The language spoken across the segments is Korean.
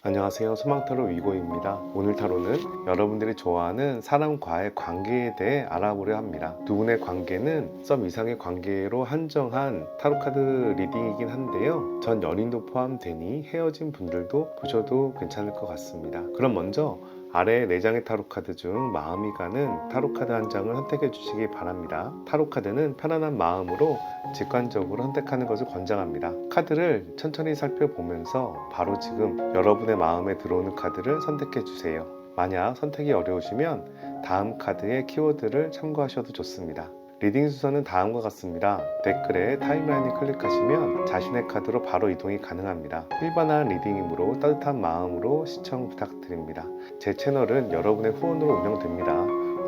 안녕하세요. 소망타로 위고입니다. 오늘 타로는 여러분들이 좋아하는 사람과의 관계에 대해 알아보려 합니다. 두 분의 관계는 썸 이상의 관계로 한정한 타로카드 리딩이긴 한데요. 전 연인도 포함되니 헤어진 분들도 보셔도 괜찮을 것 같습니다. 그럼 먼저 아래 4장의 타로카드 중 마음이 가는 타로카드 한 장을 선택해 주시기 바랍니다. 타로카드는 편안한 마음으로 직관적으로 선택하는 것을 권장합니다. 카드를 천천히 살펴보면서 바로 지금 여러분의 마음에 들어오는 카드를 선택해 주세요. 만약 선택이 어려우시면 다음 카드의 키워드를 참고하셔도 좋습니다. 리딩 순서는 다음과 같습니다. 댓글에 타임라인을 클릭하시면 자신의 카드로 바로 이동이 가능합니다. 일반화 리딩이므로 따뜻한 마음으로 시청 부탁드립니다. 제 채널은 여러분의 후원으로 운영됩니다.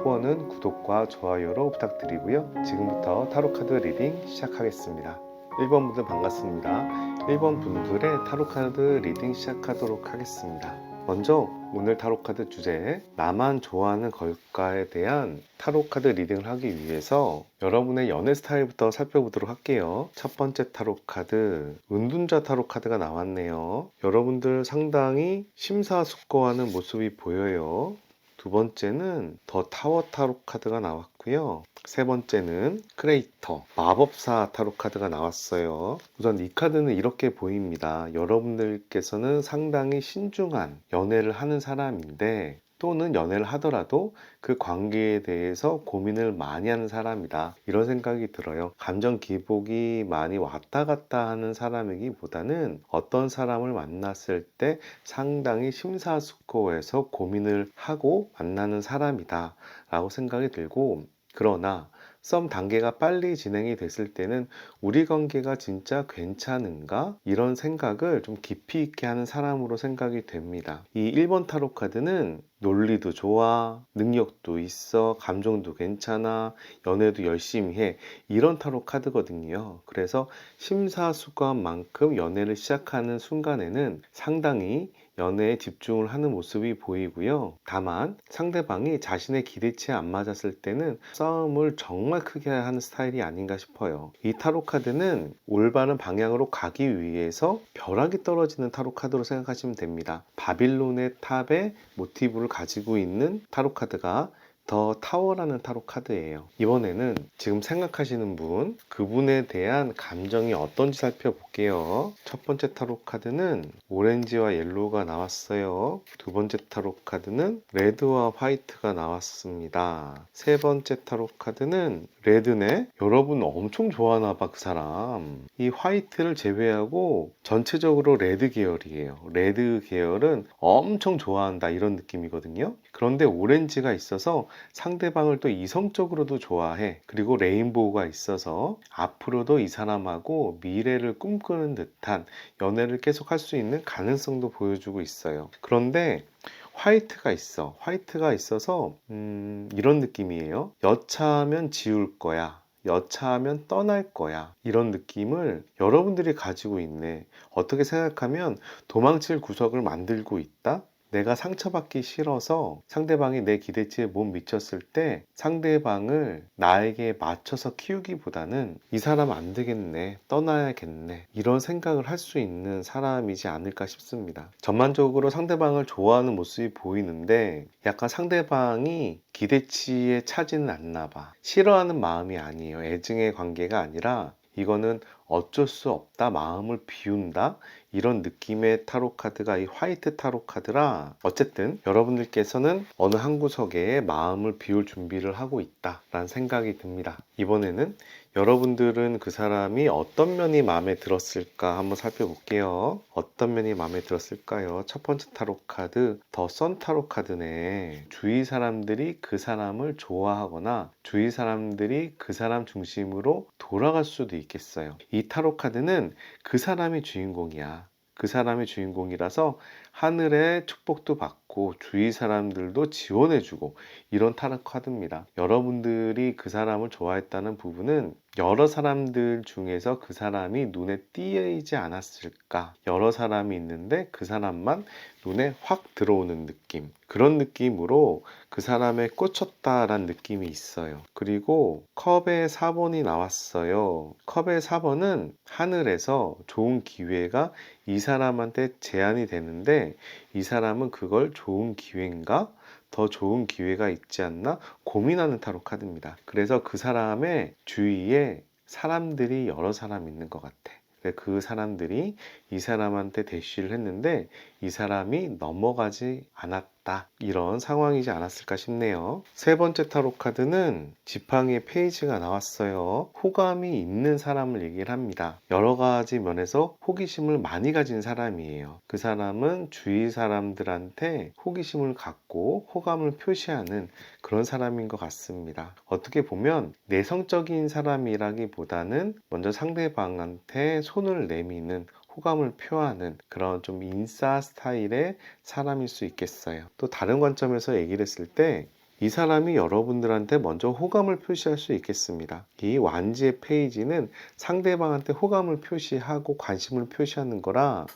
후원은 구독과 좋아요로 부탁드리고요. 지금부터 타로카드 리딩 시작하겠습니다. 1번 분들 반갑습니다. 1번 분들의 타로카드 리딩 시작하도록 하겠습니다. 먼저 오늘 타로카드 주제 나만 좋아하는 걸까에 대한 타로카드 리딩을 하기 위해서 여러분의 연애 스타일부터 살펴보도록 할게요. 첫 번째 타로카드 은둔자 타로카드가 나왔네요. 여러분들 상당히 심사숙고하는 모습이 보여요. 두 번째는 더 타워 타로 카드가 나왔고요. 세 번째는 크레이터 마법사 타로 카드가 나왔어요. 우선 이 카드는 이렇게 보입니다. 여러분들께서는 상당히 신중한 연애를 하는 사람인데 또는 연애를 하더라도 그 관계에 대해서 고민을 많이 하는 사람이다. 이런 생각이 들어요. 감정 기복이 많이 왔다 갔다 하는 사람이기보다는 어떤 사람을 만났을 때 상당히 심사숙고해서 고민을 하고 만나는 사람이다 라고 생각이 들고, 그러나 썸 단계가 빨리 진행이 됐을 때는 우리 관계가 진짜 괜찮은가? 이런 생각을 좀 깊이 있게 하는 사람으로 생각이 됩니다. 이 1번 타로 카드는 논리도 좋아, 능력도 있어, 감정도 괜찮아, 연애도 열심히 해, 이런 타로 카드거든요. 그래서 심사숙고한 만큼 연애를 시작하는 순간에는 상당히 연애에 집중을 하는 모습이 보이고요. 다만 상대방이 자신의 기대치에 안 맞았을 때는 싸움을 정말 크게 하는 스타일이 아닌가 싶어요. 이 타로 카드는 올바른 방향으로 가기 위해서 벼락이 떨어지는 타로 카드로 생각하시면 됩니다. 바빌론의 탑의 모티브를 가지고 있는 타로 카드가 더 타워라는 타로 카드예요. 이번에는 지금 생각하시는 분, 그분에 대한 감정이 어떤지 살펴볼게요. 첫 번째 타로 카드는 오렌지와 옐로우가 나왔어요. 두 번째 타로 카드는 레드와 화이트가 나왔습니다. 세 번째 타로 카드는 레드네. 여러분 엄청 좋아하나 봐, 그 사람. 이 화이트를 제외하고 전체적으로 레드 계열이에요. 레드 계열은 엄청 좋아한다, 이런 느낌이거든요. 그런데 오렌지가 있어서 상대방을 또 이성적으로도 좋아해. 그리고 레인보우가 있어서 앞으로도 이 사람하고 미래를 꿈꾸는 듯한 연애를 계속 할 수 있는 가능성도 보여주고 있어요. 그런데 화이트가 있어. 화이트가 있어서 이런 느낌이에요. 여차하면 지울 거야. 여차하면 떠날 거야. 이런 느낌을 여러분들이 가지고 있네. 어떻게 생각하면 도망칠 구석을 만들고 있다? 내가 상처받기 싫어서 상대방이 내 기대치에 못 미쳤을 때 상대방을 나에게 맞춰서 키우기보다는 이 사람 안 되겠네, 떠나야겠네, 이런 생각을 할 수 있는 사람이지 않을까 싶습니다. 전반적으로 상대방을 좋아하는 모습이 보이는데 약간 상대방이 기대치에 차지는 않나 봐. 싫어하는 마음이 아니에요. 애증의 관계가 아니라 이거는 어쩔 수 없다, 마음을 비운다, 이런 느낌의 타로 카드가 이 화이트 타로 카드라, 어쨌든 여러분들께서는 어느 한 구석에 마음을 비울 준비를 하고 있다 라는 생각이 듭니다. 이번에는 여러분들은 그 사람이 어떤 면이 마음에 들었을까 한번 살펴볼게요. 어떤 면이 마음에 들었을까요? 첫 번째 타로 카드 더 선 타로 카드네. 주위 사람들이 그 사람을 좋아하거나 주위 사람들이 그 사람 중심으로 돌아갈 수도 있겠어요. 이 타로 카드는 그 사람이 주인공이야. 그 사람이 주인공이라서 하늘의 축복도 받고 주위 사람들도 지원해주고 이런 타로 카드입니다. 여러분들이 그 사람을 좋아했다는 부분은 여러 사람들 중에서 그 사람이 눈에 띄지 않았을까? 여러 사람이 있는데 그 사람만 눈에 확 들어오는 느낌. 그런 느낌으로 그 사람에 꽂혔다라는 느낌이 있어요. 그리고 컵에 4번이 나왔어요. 컵의 4번은 하늘에서 좋은 기회가 이 사람한테 제안이 되는데 이 사람은 그걸 좋은 기회인가? 더 좋은 기회가 있지 않나 고민하는 타로 카드입니다. 그래서 그 사람의 주위에 사람들이 여러 사람 있는 것 같아. 그 사람들이 이 사람한테 대시를 했는데 이 사람이 넘어가지 않았다. 이런 상황이지 않았을까 싶네요. 세 번째 타로 카드는 지팡이의 페이지가 나왔어요. 호감이 있는 사람을 얘기를 합니다. 여러 가지 면에서 호기심을 많이 가진 사람이에요. 그 사람은 주위 사람들한테 호기심을 갖고 호감을 표시하는 그런 사람인 것 같습니다. 어떻게 보면 내성적인 사람이라기보다는 먼저 상대방한테 손을 내미는 호감을 표하는 그런 좀 인싸 스타일의 사람일 수 있겠어요. 또 다른 관점에서 얘기를 했을 때 이 사람이 여러분들한테 먼저 호감을 표시할 수 있겠습니다. 이 완지의 페이지는 상대방한테 호감을 표시하고 관심을 표시하는 거라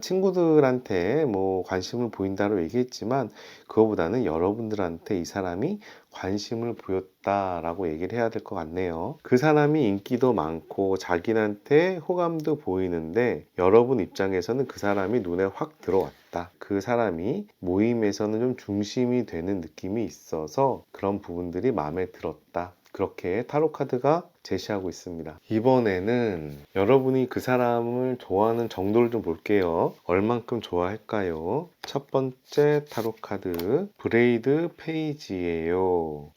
친구들한테 뭐 관심을 보인다고 얘기했지만 그거보다는 여러분들한테 이 사람이 관심을 보였다라고 얘기를 해야 될 것 같네요. 그 사람이 인기도 많고 자기한테 호감도 보이는데 여러분 입장에서는 그 사람이 눈에 확 들어왔다. 그 사람이 모임에서는 좀 중심이 되는 느낌이 있어서 그런 부분들이 마음에 들었다. 그렇게 타로 카드가 제시하고 있습니다. 이번에는 여러분이 그 사람을 좋아하는 정도를 좀 볼게요. 얼만큼 좋아할까요? 첫 번째 타로 카드 브레이드 페이지예요.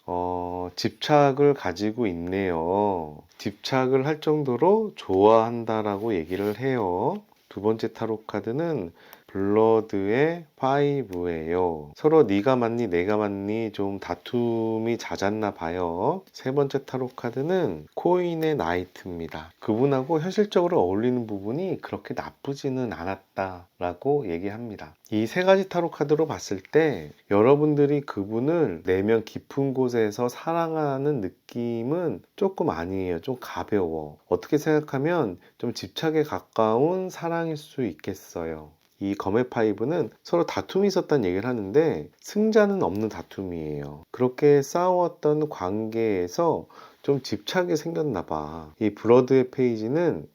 집착을 가지고 있네요. 집착을 할 정도로 좋아한다라고 얘기를 해요. 두 번째 타로 카드는 블러드의 5예요. 서로 네가 맞니 내가 맞니 좀 다툼이 잦았나 봐요. 세 번째 타로 카드는 코인의 나이트입니다. 그분하고 현실적으로 어울리는 부분이 그렇게 나쁘지는 않았다라고 얘기합니다. 이 세 가지 타로 카드로 봤을 때 여러분들이 그분을 내면 깊은 곳에서 사랑하는 느낌은 조금 아니에요. 좀 가벼워. 어떻게 생각하면 좀 집착에 가까운 사랑일 수 있겠어요. 이 검의 파이브는 서로 다툼이 있었다는 얘기를 하는데 승자는 없는 다툼이에요. 그렇게 싸웠던 관계에서 좀 집착이 생겼나 봐. 이 블러드의 페이지는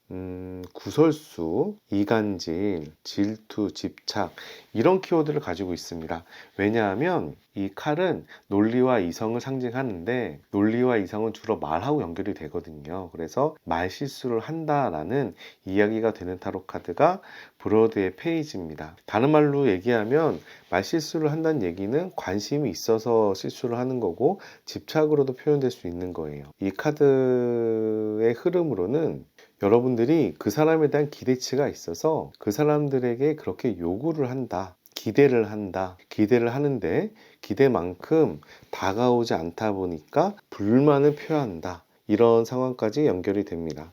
구설수, 이간질, 질투, 집착 이런 키워드를 가지고 있습니다. 왜냐하면 이 칼은 논리와 이성을 상징하는데 논리와 이성은 주로 말하고 연결이 되거든요. 그래서 말실수를 한다라는 이야기가 되는 타로 카드가 브로드의 페이지입니다. 다른 말로 얘기하면 말실수를 한다는 얘기는 관심이 있어서 실수를 하는 거고 집착으로도 표현될 수 있는 거예요. 이 카드의 흐름으로는 여러분들이 그 사람에 대한 기대치가 있어서 그 사람들에게 그렇게 요구를 한다. 기대를 한다. 기대를 하는데 기대만큼 다가오지 않다 보니까 불만을 표한다. 이런 상황까지 연결이 됩니다.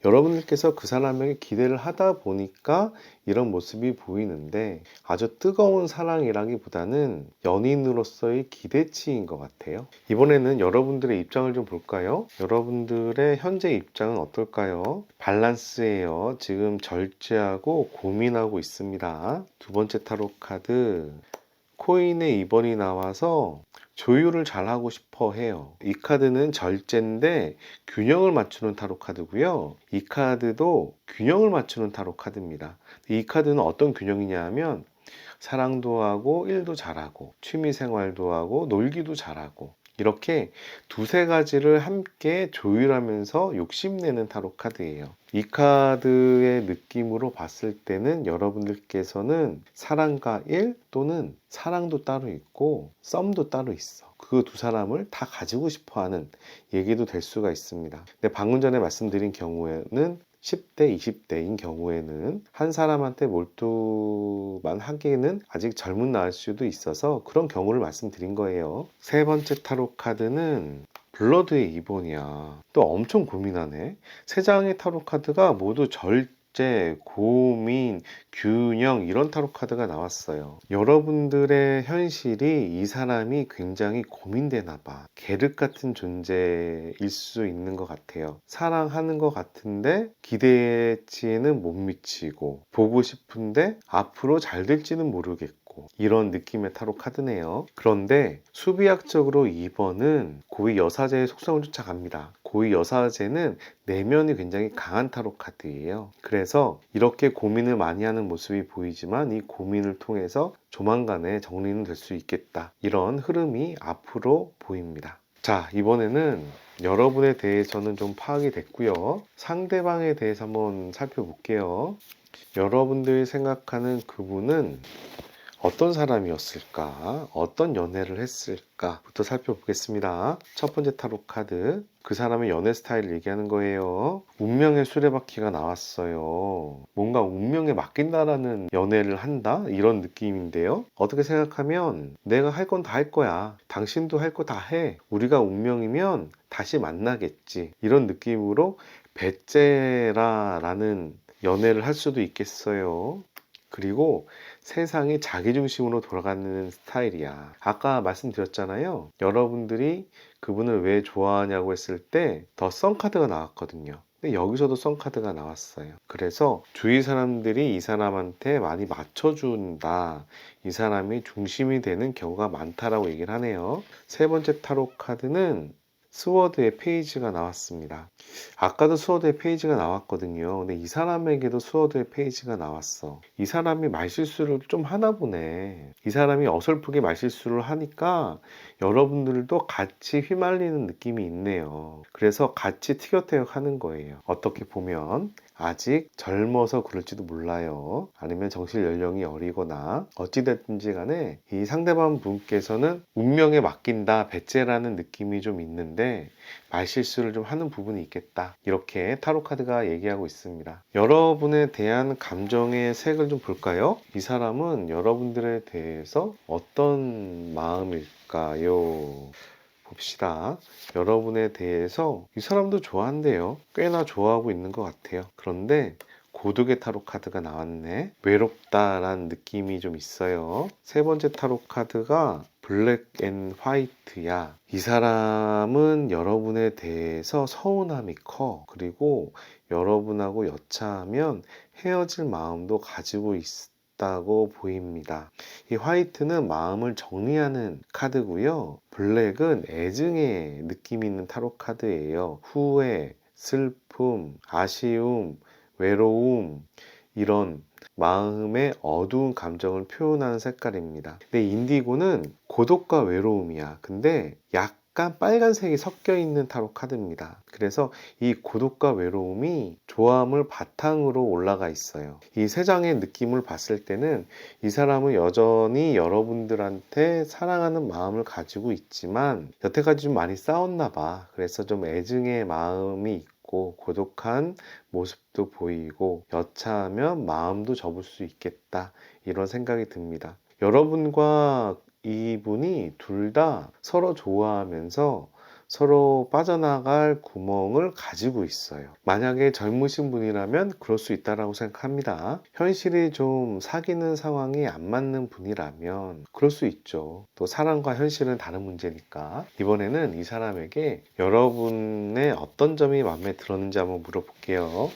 여러분들께서 그 사람에게 기대를 하다 보니까 이런 모습이 보이는데 아주 뜨거운 사랑이라기보다는 연인으로서의 기대치인 것 같아요. 이번에는 여러분들의 입장을 좀 볼까요? 여러분들의 현재 입장은 어떨까요? 밸런스예요. 지금 절제하고 고민하고 있습니다. 두 번째 타로 카드 코인의 2번이 나와서 조율을 잘하고 싶어 해요. 이 카드는 절제인데 균형을 맞추는 타로 카드고요. 이 카드도 균형을 맞추는 타로 카드입니다. 이 카드는 어떤 균형이냐 하면 사랑도 하고 일도 잘하고 취미 생활도 하고 놀기도 잘하고 이렇게 두세 가지를 함께 조율하면서 욕심내는 타로 카드예요. 이 카드의 느낌으로 봤을 때는 여러분들께서는 사랑과 일 또는 사랑도 따로 있고 썸도 따로 있어. 그 두 사람을 다 가지고 싶어 하는 얘기도 될 수가 있습니다. 근데 방금 전에 말씀드린 경우에는 10대, 20대인 경우에는 한 사람한테 몰두만 하기에는 아직 젊은 나일 수도 있어서 그런 경우를 말씀드린 거예요. 세 번째 타로 카드는 블러드의 2번이야. 또 엄청 고민하네. 세 장의 타로 카드가 모두 숙제, 고민, 균형 이런 타로 카드가 나왔어요. 여러분들의 현실이 이 사람이 굉장히 고민되나 봐. 계륵 같은 존재일 수 있는 것 같아요. 사랑하는 것 같은데 기대치는 못 미치고 보고 싶은데 앞으로 잘 될지는 모르겠고 이런 느낌의 타로 카드네요. 그런데 수비학적으로 2번은 고위 여사제의 속성을 쫓아갑니다. 고위 여사제는 내면이 굉장히 강한 타로 카드예요. 그래서 이렇게 고민을 많이 하는 모습이 보이지만 이 고민을 통해서 조만간에 정리는 될 수 있겠다. 이런 흐름이 앞으로 보입니다. 자, 이번에는 여러분에 대해서는 좀 파악이 됐고요. 상대방에 대해서 한번 살펴볼게요. 여러분들이 생각하는 그분은 어떤 사람이었을까? 어떤 연애를 했을까?부터 살펴보겠습니다. 첫 번째 타로 카드. 그 사람의 연애 스타일을 얘기하는 거예요. 운명의 수레바퀴가 나왔어요. 뭔가 운명에 맡긴다라는 연애를 한다? 이런 느낌인데요. 어떻게 생각하면 내가 할 건 다 할 거야. 당신도 할 거 다 해. 우리가 운명이면 다시 만나겠지. 이런 느낌으로 배째라라는 연애를 할 수도 있겠어요. 그리고 세상이 자기 중심으로 돌아가는 스타일이야. 아까 말씀드렸잖아요. 여러분들이 그분을 왜 좋아하냐고 했을 때 더 썬카드가 나왔거든요. 근데 여기서도 썬카드가 나왔어요. 그래서 주위 사람들이 이 사람한테 많이 맞춰준다. 이 사람이 중심이 되는 경우가 많다라고 얘기를 하네요. 세 번째 타로 카드는 스워드의 페이지가 나왔습니다. 아까도 스워드의 페이지가 나왔거든요. 근데 이 사람에게도 스워드의 페이지가 나왔어. 이 사람이 말실수를 좀 하나 보네. 이 사람이 어설프게 말실수를 하니까 여러분들도 같이 휘말리는 느낌이 있네요. 그래서 같이 티격태격 하는 거예요. 어떻게 보면 아직 젊어서 그럴지도 몰라요. 아니면 정신 연령이 어리거나 어찌됐든지 간에 이 상대방 분께서는 운명에 맡긴다, 배째라는 느낌이 좀 있는데 말실수를 좀 하는 부분이 있겠다. 이렇게 타로 카드가 얘기하고 있습니다. 여러분에 대한 감정의 색을 좀 볼까요? 이 사람은 여러분들에 대해서 어떤 마음일까요? 봅시다. 여러분에 대해서 이 사람도 좋아한대요. 꽤나 좋아하고 있는 것 같아요. 그런데 고독의 타로 카드가 나왔네. 외롭다라는 느낌이 좀 있어요. 세 번째 타로 카드가 블랙 앤 화이트야. 이 사람은 여러분에 대해서 서운함이 커. 그리고 여러분하고 여차하면 헤어질 마음도 가지고 있다고 보입니다. 이 화이트는 마음을 정리하는 카드고요. 블랙은 애증의 느낌 있는 타로 카드예요. 후회, 슬픔, 아쉬움, 외로움 이런 마음의 어두운 감정을 표현하는 색깔입니다. 근데 인디고는 고독과 외로움이야. 근데 약간 빨간색이 섞여 있는 타로 카드입니다. 그래서 이 고독과 외로움이 좋아함을 바탕으로 올라가 있어요. 이 세 장의 느낌을 봤을 때는 이 사람은 여전히 여러분들한테 사랑하는 마음을 가지고 있지만 여태까지 좀 많이 싸웠나 봐. 그래서 좀 애증의 마음이 있고 고독한 모습도 보이고 여차하면 마음도 접을 수 있겠다. 이런 생각이 듭니다. 여러분과 이분이 둘 다 서로 좋아하면서 서로 빠져나갈 구멍을 가지고 있어요. 만약에 젊으신 분이라면 그럴 수 있다고 생각합니다. 현실이 좀 사귀는 상황이 안 맞는 분이라면 그럴 수 있죠. 또 사랑과 현실은 다른 문제니까. 이번에는 이 사람에게 여러분의 어떤 점이 마음에 들었는지 한번 물어볼게요.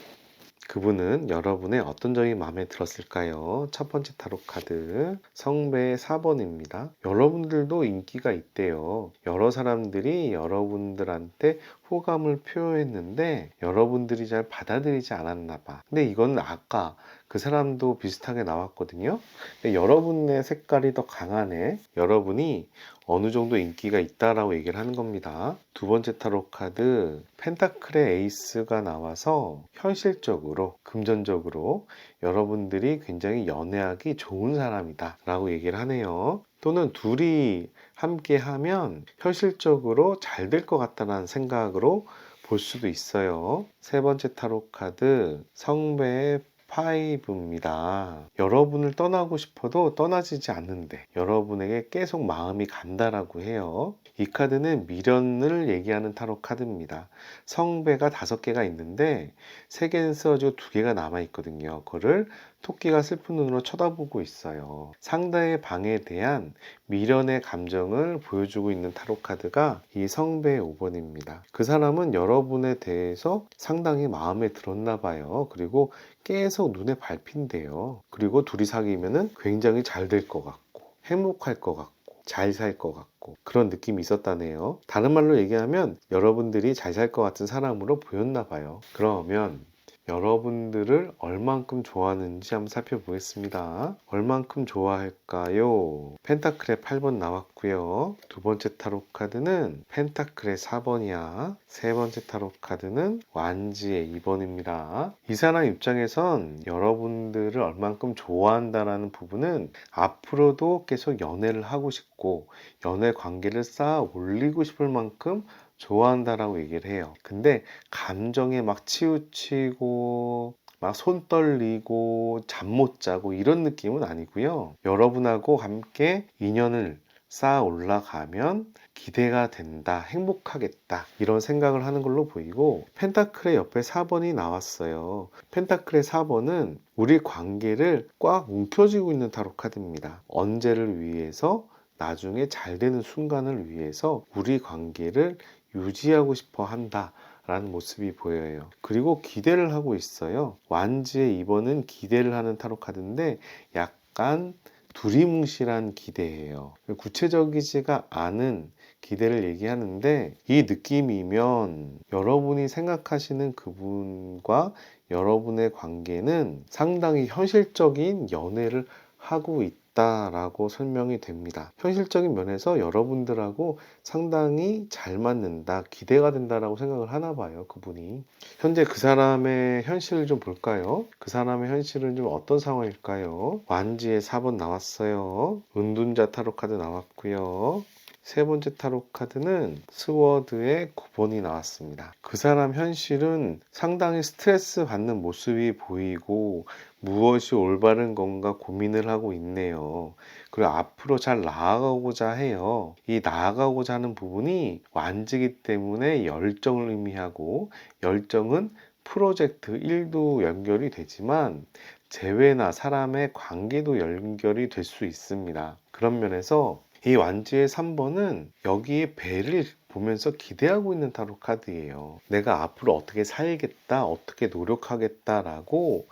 그분은 여러분의 어떤 점이 마음에 들었을까요? 첫 번째 타로 카드 성배의 4번입니다. 여러분들도 인기가 있대요. 여러 사람들이 여러분들한테 호감을 표했는데 여러분들이 잘 받아들이지 않았나 봐. 근데 이건 아까 그 사람도 비슷하게 나왔거든요. 근데 여러분의 색깔이 더 강하네. 여러분이 어느 정도 인기가 있다라고 얘기를 하는 겁니다. 두 번째 타로 카드 펜타클의 에이스가 나와서 현실적으로 금전적으로 여러분들이 굉장히 연애하기 좋은 사람이다 라고 얘기를 하네요. 또는 둘이 함께 하면 현실적으로 잘 될 것 같다는 생각으로 볼 수도 있어요. 세 번째 타로 카드 성배의 5입니다. 여러분을 떠나고 싶어도 떠나지지 않는데 여러분에게 계속 마음이 간다라고 해요. 이 카드는 미련을 얘기하는 타로 카드입니다. 성배가 5개가 있는데 3개는 쓰여지고 2개가 남아있거든요. 그거를 토끼가 슬픈 눈으로 쳐다보고 있어요. 상대의 방에 대한 미련의 감정을 보여주고 있는 타로 카드가 이 성배의 5번입니다. 그 사람은 여러분에 대해서 상당히 마음에 들었나 봐요. 그리고 계속 눈에 밟힌대요. 그리고 둘이 사귀면은 굉장히 잘 될 것 같고 행복할 것 같고 잘 살 것 같고 그런 느낌이 있었다네요. 다른 말로 얘기하면 여러분들이 잘 살 것 같은 사람으로 보였나 봐요. 그러면 여러분들을 얼만큼 좋아하는지 한번 살펴보겠습니다. 얼만큼 좋아할까요? 펜타클의 8번 나왔고요. 두 번째 타로 카드는 펜타클의 4번이야. 세 번째 타로 카드는 완지의 2번입니다. 이 사람 입장에선 여러분들을 얼만큼 좋아한다라는 부분은 앞으로도 계속 연애를 하고 싶고 연애 관계를 쌓아 올리고 싶을 만큼 좋아한다라고 얘기를 해요. 근데 감정에 막 치우치고 막 손 떨리고 잠 못 자고 이런 느낌은 아니고요. 여러분하고 함께 인연을 쌓아 올라가면 기대가 된다, 행복하겠다 이런 생각을 하는 걸로 보이고 펜타클의 옆에 4번이 나왔어요. 펜타클의 4번은 우리 관계를 꽉 움켜쥐고 있는 타로 카드입니다. 언제를 위해서 나중에 잘 되는 순간을 위해서 우리 관계를 유지하고 싶어 한다 라는 모습이 보여요. 그리고 기대를 하고 있어요. 완지의 2번은 기대를 하는 타로 카드인데 약간 두리뭉실한 기대예요. 구체적이지가 않은 기대를 얘기하는데 이 느낌이면 여러분이 생각하시는 그분과 여러분의 관계는 상당히 현실적인 연애를 하고 있다라고 설명이 됩니다. 현실적인 면에서 여러분들하고 상당히 잘 맞는다, 기대가 된다라고 생각을 하나 봐요, 그분이. 현재 그 사람의 현실을 좀 볼까요? 그 사람의 현실은 좀 어떤 상황일까요? 완지의 4번 나왔어요. 은둔자 타로 카드 나왔고요. 세 번째 타로 카드는 스워드의 9번이 나왔습니다. 그 사람 현실은 상당히 스트레스 받는 모습이 보이고 무엇이 올바른 건가 고민을 하고 있네요. 그리고 앞으로 잘 나아가고자 해요. 이 나아가고자 하는 부분이 완지기 때문에 열정을 의미하고 열정은 프로젝트 일도 연결이 되지만 재회나 사람의 관계도 연결이 될 수 있습니다. 그런 면에서 이 완지의 3번은 여기에 배를 보면서 기대하고 있는 타로 카드예요. 내가 앞으로 어떻게 살겠다, 어떻게 노력하겠다라고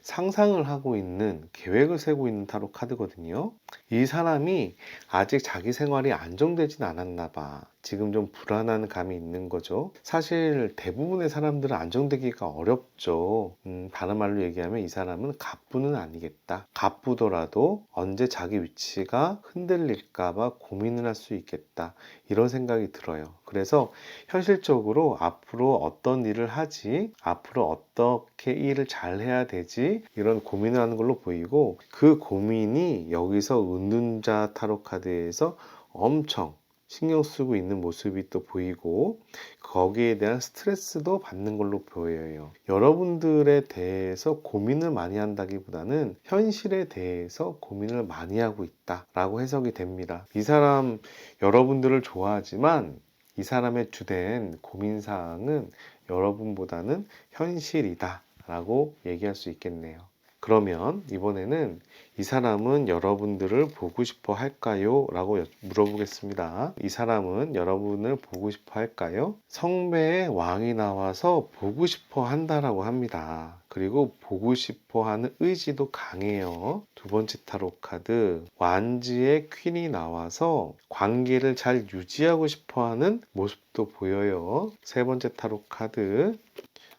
상상을 하고 있는, 계획을 세고 있는 타로 카드거든요. 이 사람이 아직 자기 생활이 안정되진 않았나 봐. 지금 좀 불안한 감이 있는 거죠. 사실 대부분의 사람들은 안정되기가 어렵죠. 다른 말로 얘기하면 이 사람은 갑부는 아니겠다. 갑부더라도 언제 자기 위치가 흔들릴까봐 고민을 할 수 있겠다. 이런 생각이 들어요. 그래서 현실적으로 앞으로 어떤 일을 하지, 앞으로 어떻게 일을 잘 해야 되지, 이런 고민을 하는 걸로 보이고 그 고민이 여기서 은둔자 타로 카드에서 엄청 신경 쓰고 있는 모습이 또 보이고 거기에 대한 스트레스도 받는 걸로 보여요. 여러분들에 대해서 고민을 많이 한다기보다는 현실에 대해서 고민을 많이 하고 있다라고 해석이 됩니다. 이 사람 여러분들을 좋아하지만 이 사람의 주된 고민사항은 여러분보다는 현실이다 라고 얘기할 수 있겠네요. 그러면 이번에는 이 사람은 여러분들을 보고 싶어 할까요? 라고 물어보겠습니다. 이 사람은 여러분을 보고 싶어 할까요? 성배의 왕이 나와서 보고 싶어 한다라고 합니다. 그리고 보고 싶어 하는 의지도 강해요. 두 번째 타로 카드 완지의 퀸이 나와서 관계를 잘 유지하고 싶어 하는 모습도 보여요. 세 번째 타로 카드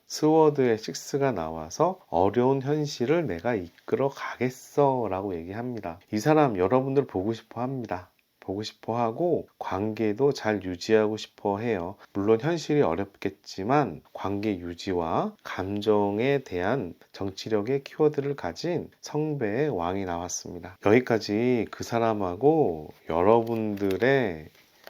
스워드의 6가 나와서 어려운 현실을 내가 이끌어 가겠어 라고 얘기합니다. 이 사람 여러분들 보고 싶어 합니다. 보고 싶어 하고 관계도 잘 유지하고 싶어 해요. 물론 현실이 어렵겠지만 관계 유지와 감정에 대한 정치력의 키워드를 가진 성배의 왕이 나왔습니다. 여기까지 그 사람하고 여러분들의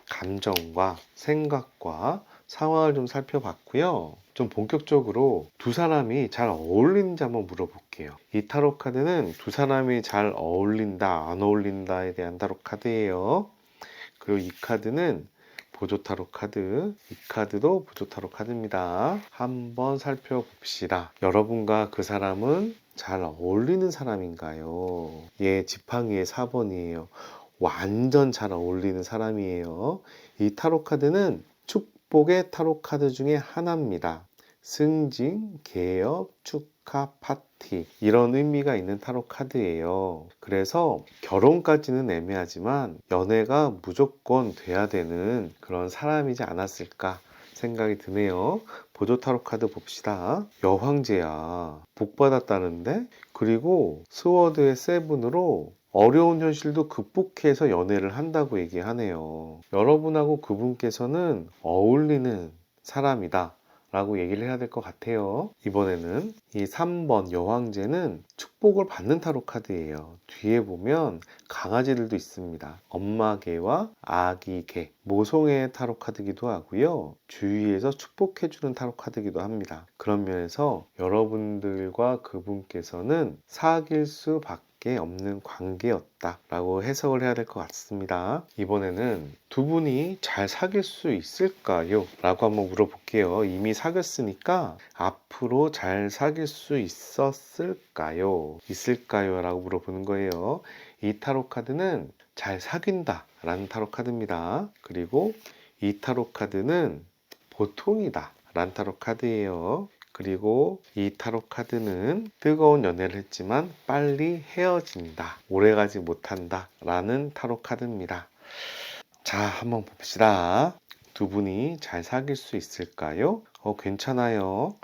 감정과 생각과 상황을 좀 살펴봤고요. 좀 본격적으로 두 사람이 잘 어울리는지 한번 물어볼게요. 이 타로 카드는 두 사람이 잘 어울린다, 안 어울린다에 대한 타로 카드예요. 그리고 이 카드는 보조 타로 카드, 이 카드도 보조 타로 카드입니다. 한번 살펴봅시다. 여러분과 그 사람은 잘 어울리는 사람인가요? 예, 지팡이의 4번이에요. 완전 잘 어울리는 사람이에요. 이 타로 카드는 축복의 타로 카드 중에 하나입니다. 승진, 개업, 축하, 파티 이런 의미가 있는 타로 카드예요. 그래서 결혼까지는 애매하지만 연애가 무조건 돼야 되는 그런 사람이지 않았을까 생각이 드네요. 보조 타로 카드 봅시다. 여황제야. 복 받았다는데? 그리고 스워드의 세븐으로 어려운 현실도 극복해서 연애를 한다고 얘기하네요. 여러분하고 그분께서는 어울리는 사람이다 라고 얘기를 해야 될 것 같아요. 이번에는 이 3번 여황제는 축복을 받는 타로 카드예요. 뒤에 보면 강아지들도 있습니다. 엄마개와 아기개, 모성애의 타로 카드기도 하고요. 주위에서 축복해주는 타로 카드기도 합니다. 그런 면에서 여러분들과 그분께서는 사귈 수밖에 없는 관계였다 라고 해석을 해야 될 것 같습니다. 이번에는 두 분이 잘 사귈 수 있을까요? 라고 한번 물어볼게요. 이미 사귀었으니까 앞으로 잘 사귈 수 있었을까요? 있을까요? 라고 물어보는 거예요. 이 타로 카드는 잘 사귄다 라는 타로 카드입니다. 그리고 이 타로 카드는 보통이다 라는 타로 카드예요. 그리고 이 타로 카드는 뜨거운 연애를 했지만 빨리 헤어진다, 오래가지 못한다 라는 타로 카드입니다. 자, 한번 봅시다. 두 분이 잘 사귈 수 있을까요? 괜찮아요.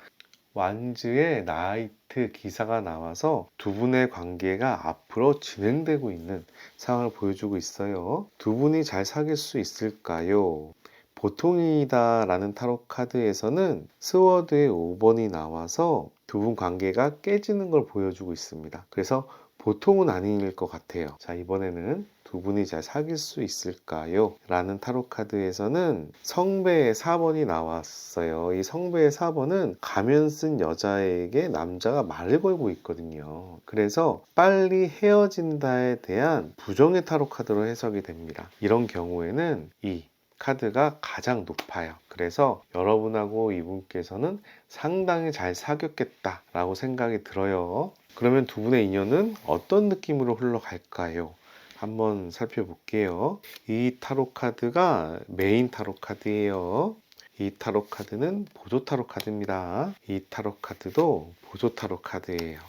완즈의 나이트 기사가 나와서 두 분의 관계가 앞으로 진행되고 있는 상황을 보여주고 있어요. 두 분이 잘 사귈 수 있을까요? 보통이다 라는 타로 카드에서는 스워드의 5번이 나와서 두 분 관계가 깨지는 걸 보여주고 있습니다. 그래서 보통은 아닐 것 같아요. 자, 이번에는 두 분이 잘 사귈 수 있을까요? 라는 타로 카드에서는 성배의 4번이 나왔어요. 이 성배의 4번은 가면 쓴 여자에게 남자가 말을 걸고 있거든요. 그래서 빨리 헤어진다에 대한 부정의 타로 카드로 해석이 됩니다. 이런 경우에는 이 카드가 가장 높아요. 그래서 여러분하고 이분께서는 상당히 잘 사귀었겠다 라고 생각이 들어요. 그러면 두 분의 인연은 어떤 느낌으로 흘러갈까요? 한번 살펴볼게요. 이 타로 카드가 메인 타로 카드예요. 이 타로 카드는 보조 타로 카드입니다. 이 타로 카드도 보조 타로 카드예요.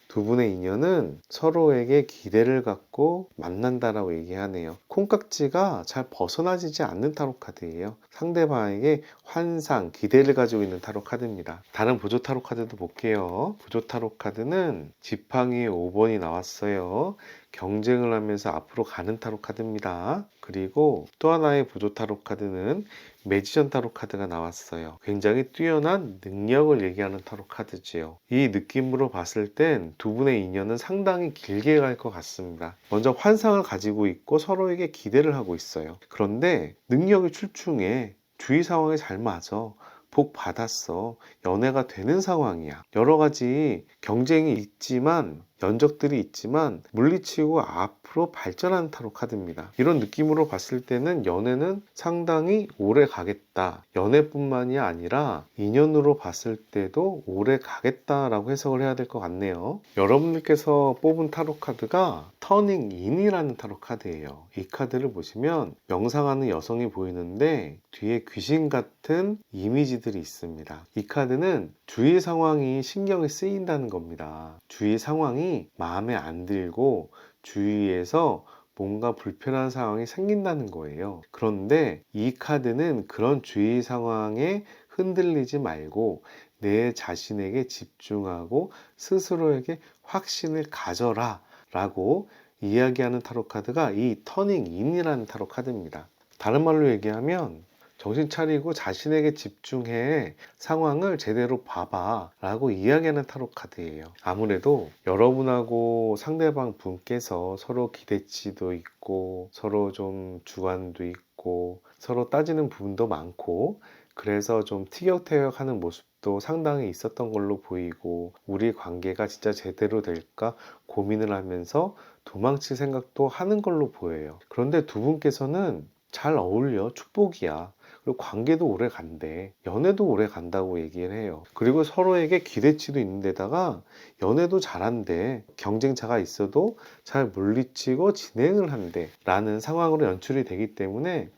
두 분의 인연은 서로에게 기대를 갖고 만난다라고 얘기하네요. 콩깍지가 잘 벗어나지지 않는 타로 카드예요. 상대방에게 환상, 기대를 가지고 있는 타로 카드입니다. 다른 보조 타로 카드도 볼게요. 보조 타로 카드는 지팡이의 5번이 나왔어요. 경쟁을 하면서 앞으로 가는 타로 카드입니다. 그리고 또 하나의 보조 타로 카드는 매지션 타로 카드가 나왔어요. 굉장히 뛰어난 능력을 얘기하는 타로 카드지요. 이 느낌으로 봤을 땐 두 분의 인연은 상당히 길게 갈 것 같습니다. 먼저 환상을 가지고 있고 서로에게 기대를 하고 있어요. 그런데 능력이 출중해. 주위 상황에 잘 맞아. 복 받았어. 연애가 되는 상황이야. 여러 가지 경쟁이 있지만, 연적들이 있지만 물리치고 앞으로 발전하는 타로 카드입니다. 이런 느낌으로 봤을 때는 연애는 상당히 오래 가겠다. 연애뿐만이 아니라 인연으로 봤을 때도 오래 가겠다라고 해석을 해야 될 것 같네요. 여러분들께서 뽑은 타로 카드가 터닝 인이라는 타로 카드예요. 이 카드를 보시면 명상하는 여성이 보이는데 뒤에 귀신 같은 이미지들이 있습니다. 이 카드는 주위 상황이 신경이 쓰인다는 겁니다. 주위 상황이 마음에 안 들고 주위에서 뭔가 불편한 상황이 생긴다는 거예요. 그런데 이 카드는 그런 주위 상황에 흔들리지 말고 내 자신에게 집중하고 스스로에게 확신을 가져라 라고 이야기하는 타로 카드가 이 터닝 인이라는 타로 카드입니다. 다른 말로 얘기하면 정신 차리고 자신에게 집중해 상황을 제대로 봐봐 라고 이야기하는 타로 카드예요. 아무래도 여러분하고 상대방 분께서 서로 기대치도 있고 서로 좀 주관도 있고 서로 따지는 부분도 많고, 그래서 좀 티격태격하는 모습도 상당히 있었던 걸로 보이고, 우리 관계가 진짜 제대로 될까 고민을 하면서 도망칠 생각도 하는 걸로 보여요. 그런데 두 분께서는 잘 어울려, 축복이야. 그리고 관계도 오래 간대. 연애도 오래 간다고 얘기를 해요. 그리고 서로에게 기대치도 있는 데다가 연애도 잘한대. 경쟁자가 있어도 잘 물리치고 진행을 한대. 라는 상황으로 연출이 되기 때문에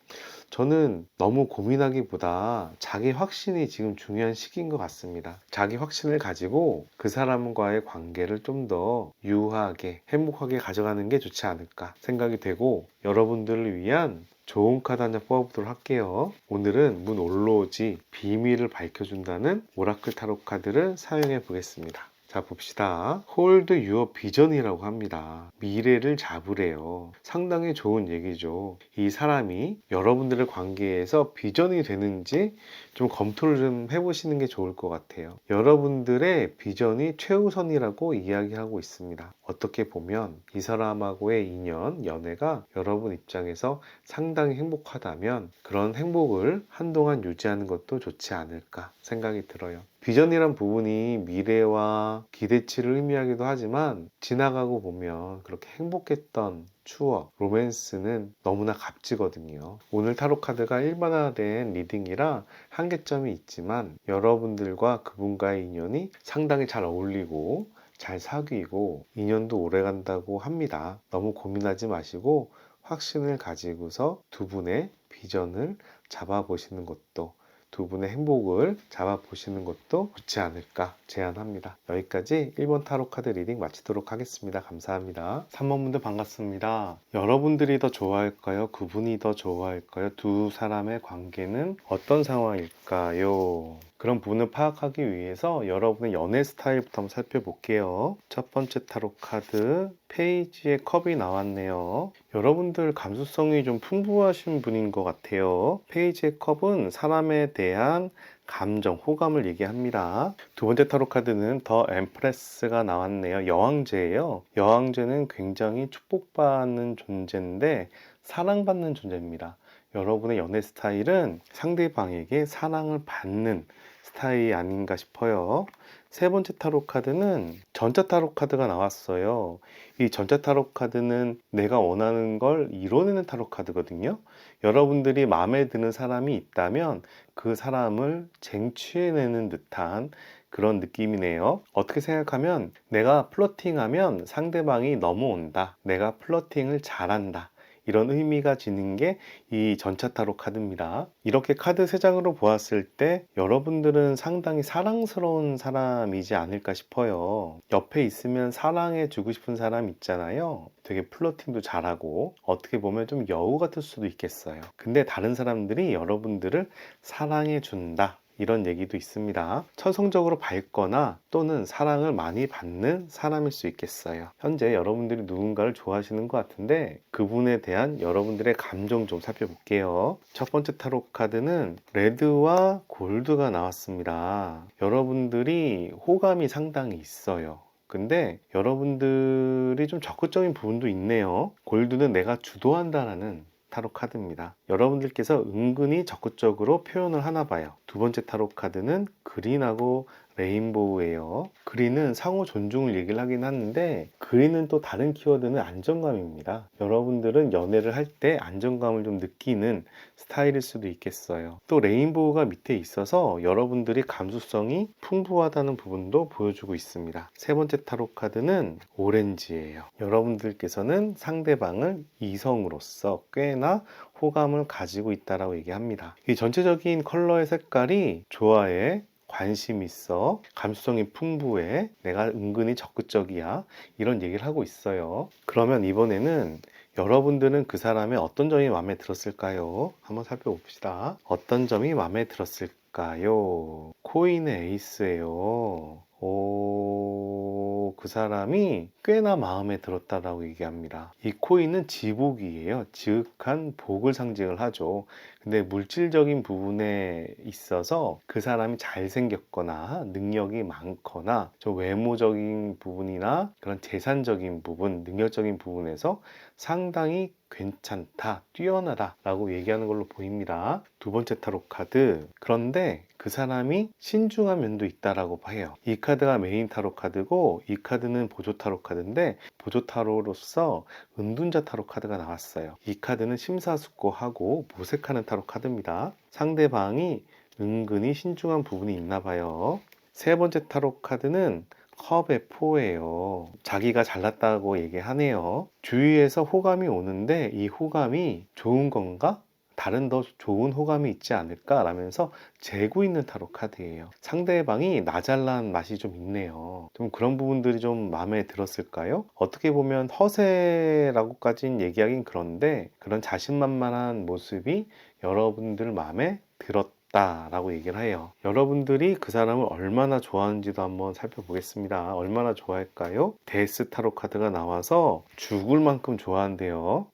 저는 너무 고민하기보다 자기 확신이 지금 중요한 시기인 것 같습니다. 자기 확신을 가지고 그 사람과의 관계를 좀 더 유하게, 행복하게 가져가는 게 좋지 않을까 생각이 되고, 여러분들을 위한 좋은 카드 한 장 뽑아보도록 할게요. 오늘은 문 올로지 비밀을 밝혀준다는 오라클 타로 카드를 사용해 보겠습니다. 자, 봅시다. 홀드 유어 비전이라고 합니다. 미래를 잡으래요. 상당히 좋은 얘기죠. 이 사람이 여러분들의 관계에서 비전이 되는지 좀 검토를 좀 해보시는 게 좋을 것 같아요. 여러분들의 비전이 최우선이라고 이야기하고 있습니다. 어떻게 보면 이 사람하고의 인연, 연애가 여러분 입장에서 상당히 행복하다면 그런 행복을 한동안 유지하는 것도 좋지 않을까 생각이 들어요. 비전이란 부분이 미래와 기대치를 의미하기도 하지만, 지나가고 보면 그렇게 행복했던 추억, 로맨스는 너무나 값지거든요. 오늘 타로 카드가 일반화된 리딩이라 한계점이 있지만, 여러분들과 그분과의 인연이 상당히 잘 어울리고 잘 사귀고 인연도 오래 간다고 합니다. 너무 고민하지 마시고 확신을 가지고서 두 분의 비전을 잡아보시는 것도, 두 분의 행복을 잡아보시는 것도 좋지 않을까 제안합니다. 여기까지 1번 타로 카드 리딩 마치도록 하겠습니다. 감사합니다. 3번 분들 반갑습니다. 여러분들이 더 좋아할까요? 그분이 더 좋아할까요? 두 사람의 관계는 어떤 상황일까요? 그런 부분을 파악하기 위해서 여러분의 연애 스타일부터 한번 살펴볼게요. 첫 번째 타로 카드 페이지의 컵이 나왔네요. 여러분들 감수성이 좀 풍부하신 분인 것 같아요. 페이지의 컵은 사람에 대한 감정, 호감을 얘기합니다. 두 번째 타로 카드는 더 엠프레스가 나왔네요. 여왕제예요. 여왕제는 굉장히 축복받는 존재인데 사랑받는 존재입니다. 여러분의 연애 스타일은 상대방에게 사랑을 받는 스타일이 아닌가 싶어요. 세 번째 타로 카드는 전자 타로 카드가 나왔어요. 이 전자 타로 카드는 내가 원하는 걸 이뤄내는 타로 카드거든요. 여러분들이 마음에 드는 사람이 있다면 그 사람을 쟁취해내는 듯한 그런 느낌이네요. 어떻게 생각하면 내가 플러팅하면 상대방이 넘어온다. 내가 플러팅을 잘한다. 이런 의미가 지닌 게 이 전차 타로 카드입니다. 이렇게 카드 3장으로 보았을 때 여러분들은 상당히 사랑스러운 사람이지 않을까 싶어요. 옆에 있으면 사랑해 주고 싶은 사람 있잖아요. 되게 플러팅도 잘하고 어떻게 보면 좀 여우 같을 수도 있겠어요. 근데 다른 사람들이 여러분들을 사랑해 준다, 이런 얘기도 있습니다. 천성적으로 밝거나 또는 사랑을 많이 받는 사람일 수 있겠어요. 현재 여러분들이 누군가를 좋아하시는 것 같은데 그분에 대한 여러분들의 감정 좀 살펴볼게요. 첫 번째 타로 카드는 레드와 골드가 나왔습니다. 여러분들이 호감이 상당히 있어요. 근데 여러분들이 좀 적극적인 부분도 있네요. 골드는 내가 주도한다라는 타로 카드입니다. 여러분들께서 은근히 적극적으로 표현을 하나 봐요. 두 번째 타로 카드는 그린하고 레인보우예요. 그린은 상호 존중을 얘기를 하긴 하는데 그린은 또 다른 키워드는 안정감입니다. 여러분들은 연애를 할 때 안정감을 좀 느끼는 스타일일 수도 있겠어요. 또 레인보우가 밑에 있어서 여러분들이 감수성이 풍부하다는 부분도 보여주고 있습니다. 세 번째 타로 카드는 오렌지예요. 여러분들께서는 상대방을 이성으로서 꽤나 호감을 가지고 있다라고 얘기합니다. 이 전체적인 컬러의 색깔이 좋아해, 관심 있어, 감수성이 풍부해, 내가 은근히 적극적이야, 이런 얘기를 하고 있어요. 그러면 이번에는 여러분들은 그 사람의 어떤 점이 마음에 들었을까요? 한번 살펴봅시다. 어떤 점이 마음에 들었을까요? 코인의 에이스예요. 그 사람이 꽤나 마음에 들었다라고 얘기합니다. 이 코인은 지복이에요. 지극한 복을 상징을 하죠. 근데 물질적인 부분에 있어서 그 사람이 잘생겼거나 능력이 많거나 좀 외모적인 부분이나 그런 재산적인 부분, 능력적인 부분에서 상당히 괜찮다, 뛰어나다 라고 얘기하는 걸로 보입니다. 두 번째 타로 카드, 그런데 그 사람이 신중한 면도 있다라고 해요. 이 카드가 메인 타로 카드고 이 카드는 보조 타로 카드인데 보조 타로로서 은둔자 타로 카드가 나왔어요. 이 카드는 심사숙고하고 모색하는 타로 카드입니다. 상대방이 은근히 신중한 부분이 있나 봐요. 세 번째 타로 카드는 컵의 포예요. 자기가 잘났다고 얘기하네요. 주위에서 호감이 오는데 이 호감이 좋은 건가? 다른 더 좋은 호감이 있지 않을까? 라면서 재고 있는 타로 카드예요. 상대방이 나 잘난 맛이 좀 있네요. 좀 그런 부분들이 좀 마음에 들었을까요? 어떻게 보면 허세라고까지는 얘기하긴 그런데 그런 자신만만한 모습이 여러분들 마음에 들었다 라고 얘기를 해요. 여러분들이 그 사람을 얼마나 좋아하는지도 한번 살펴보겠습니다. 얼마나 좋아할까요? 데스 타로 카드가 나와서 죽을 만큼 좋아한대요.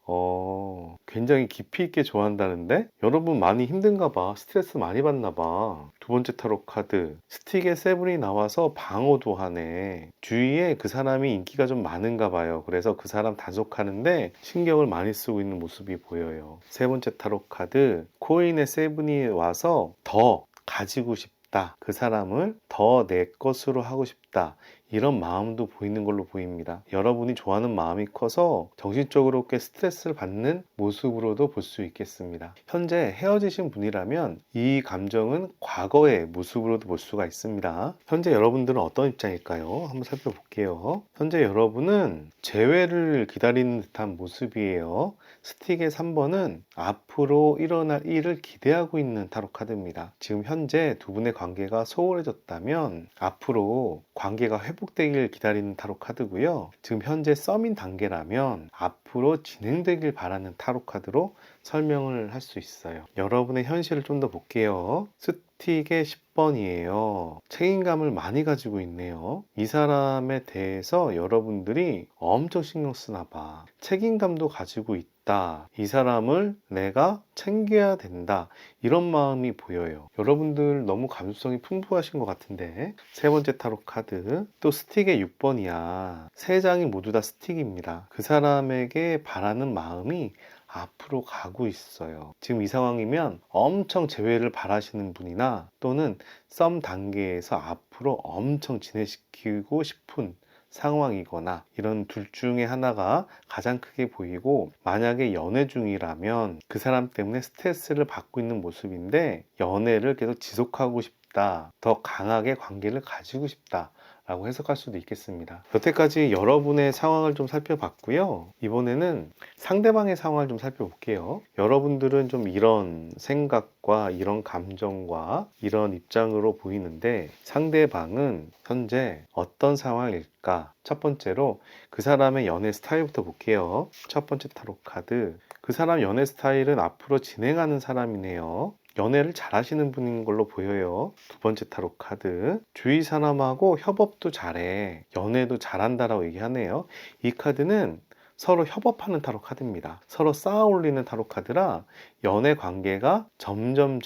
굉장히 깊이 있게 좋아한다는데 여러분 많이 힘든가 봐. 스트레스 많이 받나 봐. 두 번째 타로 카드 스틱의 세븐이 나와서 방어도 하네. 주위에 그 사람이 인기가 좀 많은가 봐요. 그래서 그 사람 단속하는데 신경을 많이 쓰고 있는 모습이 보여요. 세 번째 타로 카드 코인의 세븐이 와서 더 가지고 싶다. 그 사람을 더 내 것으로 하고 싶다. 이런 마음도 보이는 걸로 보입니다. 여러분이 좋아하는 마음이 커서 정신적으로 꽤 스트레스를 받는 모습으로도 볼 수 있겠습니다. 현재 헤어지신 분이라면 이 감정은 과거의 모습으로도 볼 수가 있습니다. 현재 여러분들은 어떤 입장일까요? 한번 살펴볼게요. 현재 여러분은 재회를 기다리는 듯한 모습이에요. 스틱의 3번은 앞으로 일어날 일을 기대하고 있는 타로 카드입니다. 지금 현재 두 분의 관계가 소홀해졌다면 앞으로 관계가 회복되길 기다리는 타로 카드고요. 지금 현재 썸인 단계라면 앞으로 진행되길 바라는 타로 카드로 설명을 할 수 있어요. 여러분의 현실을 좀 더 볼게요. 스틱의 10번이에요. 책임감을 많이 가지고 있네요. 이 사람에 대해서 여러분들이 엄청 신경 쓰나 봐. 책임감도 가지고 있다. 이 사람을 내가 챙겨야 된다. 이런 마음이 보여요. 여러분들 너무 감수성이 풍부하신 것 같은데. 세 번째 타로 카드 또 스틱의 6번이야. 세 장이 모두 다 스틱입니다. 그 사람에게 바라는 마음이 앞으로 가고 있어요. 지금 이 상황이면 엄청 재회를 바라시는 분이나 또는 썸 단계에서 앞으로 엄청 진행시키고 싶은 상황이거나 이런 둘 중에 하나가 가장 크게 보이고, 만약에 연애 중이라면 그 사람 때문에 스트레스를 받고 있는 모습인데 연애를 계속 지속하고 싶다, 더 강하게 관계를 가지고 싶다 라고 해석할 수도 있겠습니다. 여태까지 여러분의 상황을 좀 살펴봤고요. 이번에는 상대방의 상황을 좀 살펴볼게요. 여러분들은 좀 이런 생각과 이런 감정과 이런 입장으로 보이는데 상대방은 현재 어떤 상황일까? 첫 번째로 그 사람의 연애 스타일부터 볼게요. 첫 번째 타로 카드, 그 사람 연애 스타일은 앞으로 진행하는 사람이네요. 연애를 잘하시는 분인 걸로 보여요. 두 번째 타로 카드, 주위 사람하고 협업도 잘해, 연애도 잘한다라고 얘기하네요. 이 카드는 서로 협업하는 타로 카드입니다. 서로 쌓아 올리는 타로 카드라 연애 관계가 점점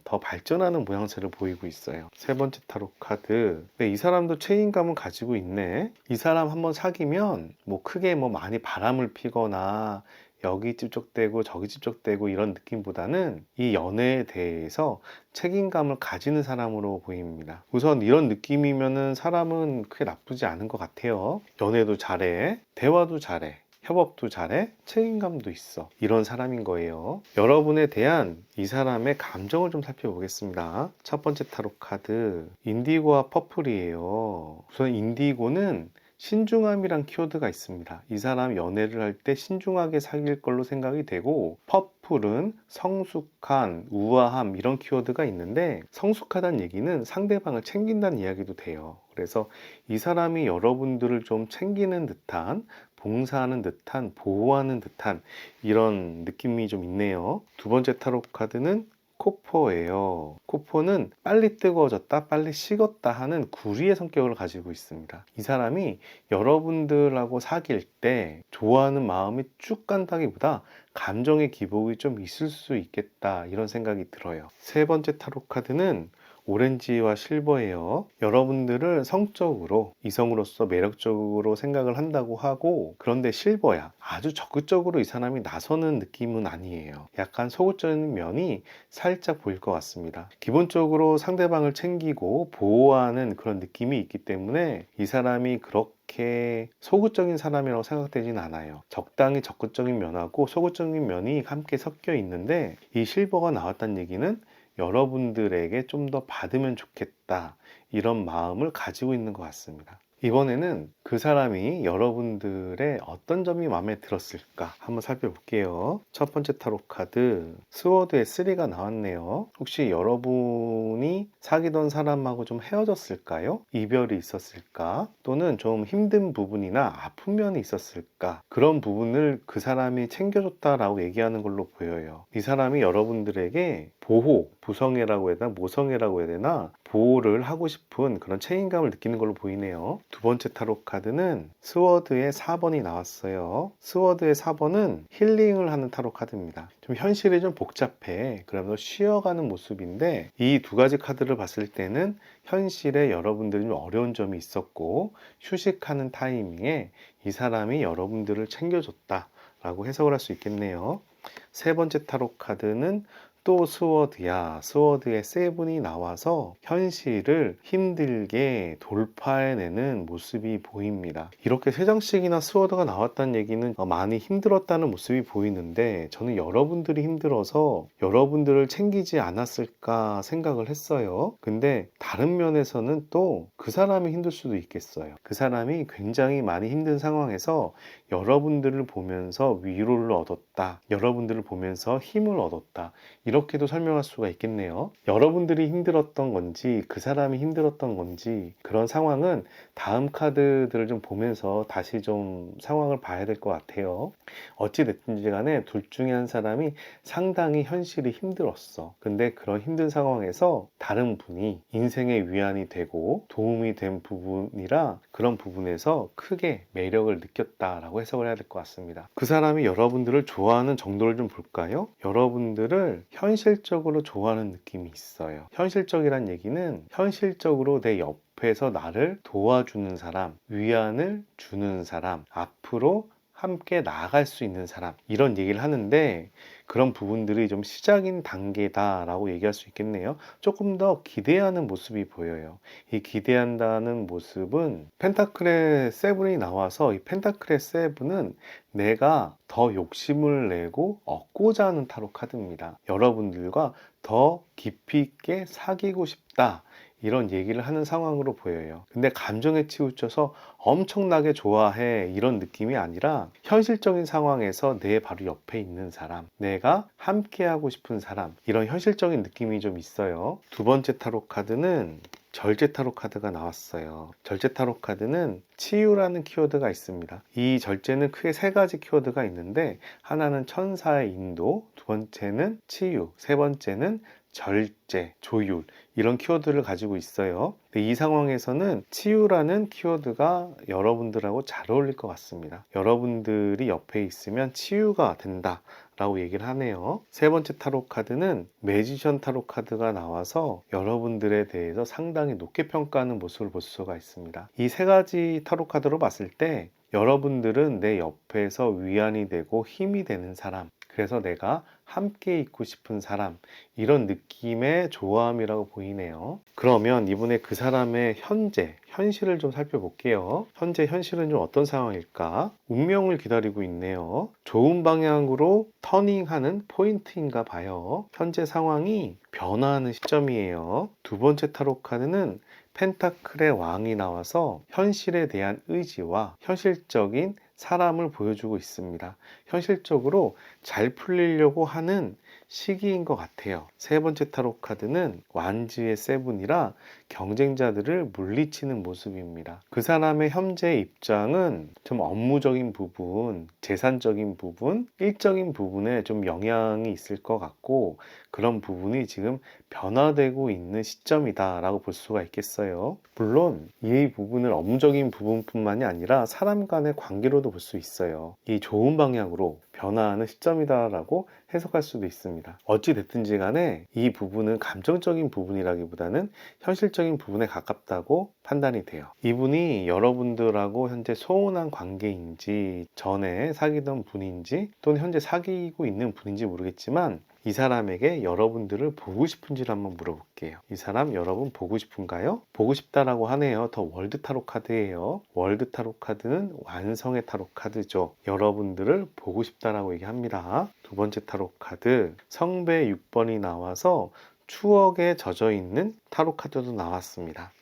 더 발전하는 모양새를 보이고 있어요. 세 번째 타로 카드, 네, 이 사람도 책임감은 가지고 있네. 이 사람 한번 사귀면 크게 많이 바람을 피거나 여기 찝쩍대고 저기 찝쩍대고 이런 느낌보다는 이 연애에 대해서 책임감을 가지는 사람으로 보입니다. 우선 이런 느낌이면은 사람은 크게 나쁘지 않은 것 같아요. 연애도 잘해, 대화도 잘해, 협업도 잘해, 책임감도 있어. 이런 사람인 거예요. 여러분에 대한 이 사람의 감정을 좀 살펴보겠습니다. 첫 번째 타로 카드, 인디고와 퍼플이에요. 우선 인디고는 신중함이란 키워드가 있습니다. 이 사람 연애를 할 때 신중하게 사귈 걸로 생각이 되고, 퍼플은 성숙한, 우아함 이런 키워드가 있는데, 성숙하다는 얘기는 상대방을 챙긴다는 이야기도 돼요. 그래서 이 사람이 여러분들을 좀 챙기는 듯한, 봉사하는 듯한, 보호하는 듯한 이런 느낌이 좀 있네요. 두 번째 타로 카드는 코포예요. 코포는 빨리 뜨거워졌다, 빨리 식었다 하는 구리의 성격을 가지고 있습니다. 이 사람이 여러분들하고 사귈 때 좋아하는 마음이 쭉 간다기보다 감정의 기복이 좀 있을 수 있겠다, 이런 생각이 들어요. 세 번째 타로 카드는 오렌지와 실버예요. 여러분들을 성적으로, 이성으로서 매력적으로 생각을 한다고 하고, 그런데 실버야. 아주 적극적으로 이 사람이 나서는 느낌은 아니에요. 약간 소극적인 면이 살짝 보일 것 같습니다. 기본적으로 상대방을 챙기고 보호하는 그런 느낌이 있기 때문에 이 사람이 그렇게 소극적인 사람이라고 생각되진 않아요. 적당히 적극적인 면하고 소극적인 면이 함께 섞여 있는데, 이 실버가 나왔다는 얘기는 여러분들에게 좀 더 받으면 좋겠다, 이런 마음을 가지고 있는 것 같습니다. 이번에는 그 사람이 여러분들의 어떤 점이 마음에 들었을까 한번 살펴볼게요. 첫 번째 타로 카드 스워드의 3가 나왔네요. 혹시 여러분이 사귀던 사람하고 좀 헤어졌을까요? 이별이 있었을까? 또는 좀 힘든 부분이나 아픈 면이 있었을까? 그런 부분을 그 사람이 챙겨줬다라고 얘기하는 걸로 보여요. 이 사람이 여러분들에게 보호, 부성애라고 해야 되나 모성애라고 해야 되나, 보호를 하고 싶은 그런 책임감을 느끼는 걸로 보이네요. 두 번째 타로 카드는 스워드의 4번이 나왔어요. 스워드의 4번은 힐링을 하는 타로 카드입니다. 좀 현실이 좀 복잡해. 그러면서 쉬어가는 모습인데, 이 두 가지 카드를 봤을 때는 현실에 여러분들이 좀 어려운 점이 있었고 휴식하는 타이밍에 이 사람이 여러분들을 챙겨줬다 라고 해석을 할 수 있겠네요. 세 번째 타로 카드는 또 스워드야. 스워드의 7이 나와서 현실을 힘들게 돌파해내는 모습이 보입니다. 이렇게 세 장씩이나 스워드가 나왔다는 얘기는 많이 힘들었다는 모습이 보이는데, 저는 여러분들이 힘들어서 여러분들을 챙기지 않았을까 생각을 했어요. 근데 다른 면에서는 또 그 사람이 힘들 수도 있겠어요. 그 사람이 굉장히 많이 힘든 상황에서 여러분들을 보면서 위로를 얻었다, 여러분들을 보면서 힘을 얻었다, 이렇게도 설명할 수가 있겠네요. 여러분들이 힘들었던 건지 그 사람이 힘들었던 건지, 그런 상황은 다음 카드들을 좀 보면서 다시 좀 상황을 봐야 될 것 같아요. 어찌 됐든지 간에 둘 중에 한 사람이 상당히 현실이 힘들었어. 근데 그런 힘든 상황에서 다른 분이 인생의 위안이 되고 도움이 된 부분이라, 그런 부분에서 크게 매력을 느꼈다라고 해석을 해야 될 것 같습니다. 그 사람이 여러분들을 좋아하는 정도를 좀 볼까요? 여러분들을 현실적으로 좋아하는 느낌이 있어요. 현실적이란 얘기는 현실적으로 내 옆에서 나를 도와주는 사람, 위안을 주는 사람, 앞으로 함께 나아갈 수 있는 사람, 이런 얘기를 하는데, 그런 부분들이 좀 시작인 단계다라고 얘기할 수 있겠네요. 조금 더 기대하는 모습이 보여요. 이 기대한다는 모습은 펜타클의 7이 나와서, 이 펜타클의 7은 내가 더 욕심을 내고 얻고자 하는 타로 카드입니다. 여러분들과 더 깊이 있게 사귀고 싶다, 이런 얘기를 하는 상황으로 보여요. 근데 감정에 치우쳐서 엄청나게 좋아해, 이런 느낌이 아니라 현실적인 상황에서 내 바로 옆에 있는 사람, 내가 함께하고 싶은 사람, 이런 현실적인 느낌이 좀 있어요. 두 번째 타로 카드는 절제 타로 카드가 나왔어요. 절제 타로 카드는 치유라는 키워드가 있습니다. 이 절제는 크게 세 가지 키워드가 있는데, 하나는 천사의 인도, 두 번째는 치유, 세 번째는 절제, 조율, 이런 키워드를 가지고 있어요. 근데 이 상황에서는 치유라는 키워드가 여러분들하고 잘 어울릴 것 같습니다. 여러분들이 옆에 있으면 치유가 된다 라고 얘기를 하네요. 세 번째 타로 카드는 매지션 타로 카드가 나와서 여러분들에 대해서 상당히 높게 평가하는 모습을 볼 수가 있습니다. 이 세 가지 타로 카드로 봤을 때 여러분들은 내 옆에서 위안이 되고 힘이 되는 사람, 그래서 내가 함께 있고 싶은 사람, 이런 느낌의 좋아함이라고 보이네요. 그러면 이번에 그 사람의 현실을 좀 살펴볼게요. 현재 현실은 좀 어떤 상황일까? 운명을 기다리고 있네요. 좋은 방향으로 터닝하는 포인트인가 봐요. 현재 상황이 변화하는 시점이에요. 두 번째 타로 카드는 펜타클의 왕이 나와서 현실에 대한 의지와 현실적인 사람을 보여주고 있습니다. 현실적으로 잘 풀리려고 하는 시기인 것 같아요. 세 번째 타로 카드는 완지의 7이라 경쟁자들을 물리치는 모습입니다. 그 사람의 현재 입장은 좀 업무적인 부분, 재산적인 부분, 일적인 부분에 좀 영향이 있을 것 같고, 그런 부분이 지금 변화되고 있는 시점이다 라고 볼 수가 있겠어요. 물론 이 부분을 업무적인 부분뿐만이 아니라 사람 간의 관계로도 방향으로도 볼 수 있어요. 이 좋은 방향으로 변화하는 시점이다라고 해석할 수도 있습니다. 어찌 됐든지 간에 이 부분은 감정적인 부분이라기보다는 현실적인 부분에 가깝다고 판단이 돼요. 이분이 여러분들하고 현재 소원한 관계인지, 전에 사귀던 분인지, 또는 현재 사귀고 있는 분인지 모르겠지만 이 사람에게 여러분들을 보고 싶은지를 한번 물어볼게요. 이 사람 여러분 보고 싶은가요? 보고 싶다라고 하네요. 더 월드 타로 카드예요. 월드 타로 카드는 완성의 타로 카드죠. 여러분들을 보고 싶다라고 얘기합니다. 두 번째 타로 카드 성배 6번이 나와서 추억에 젖어 있는 타로 카드도 나왔습니다.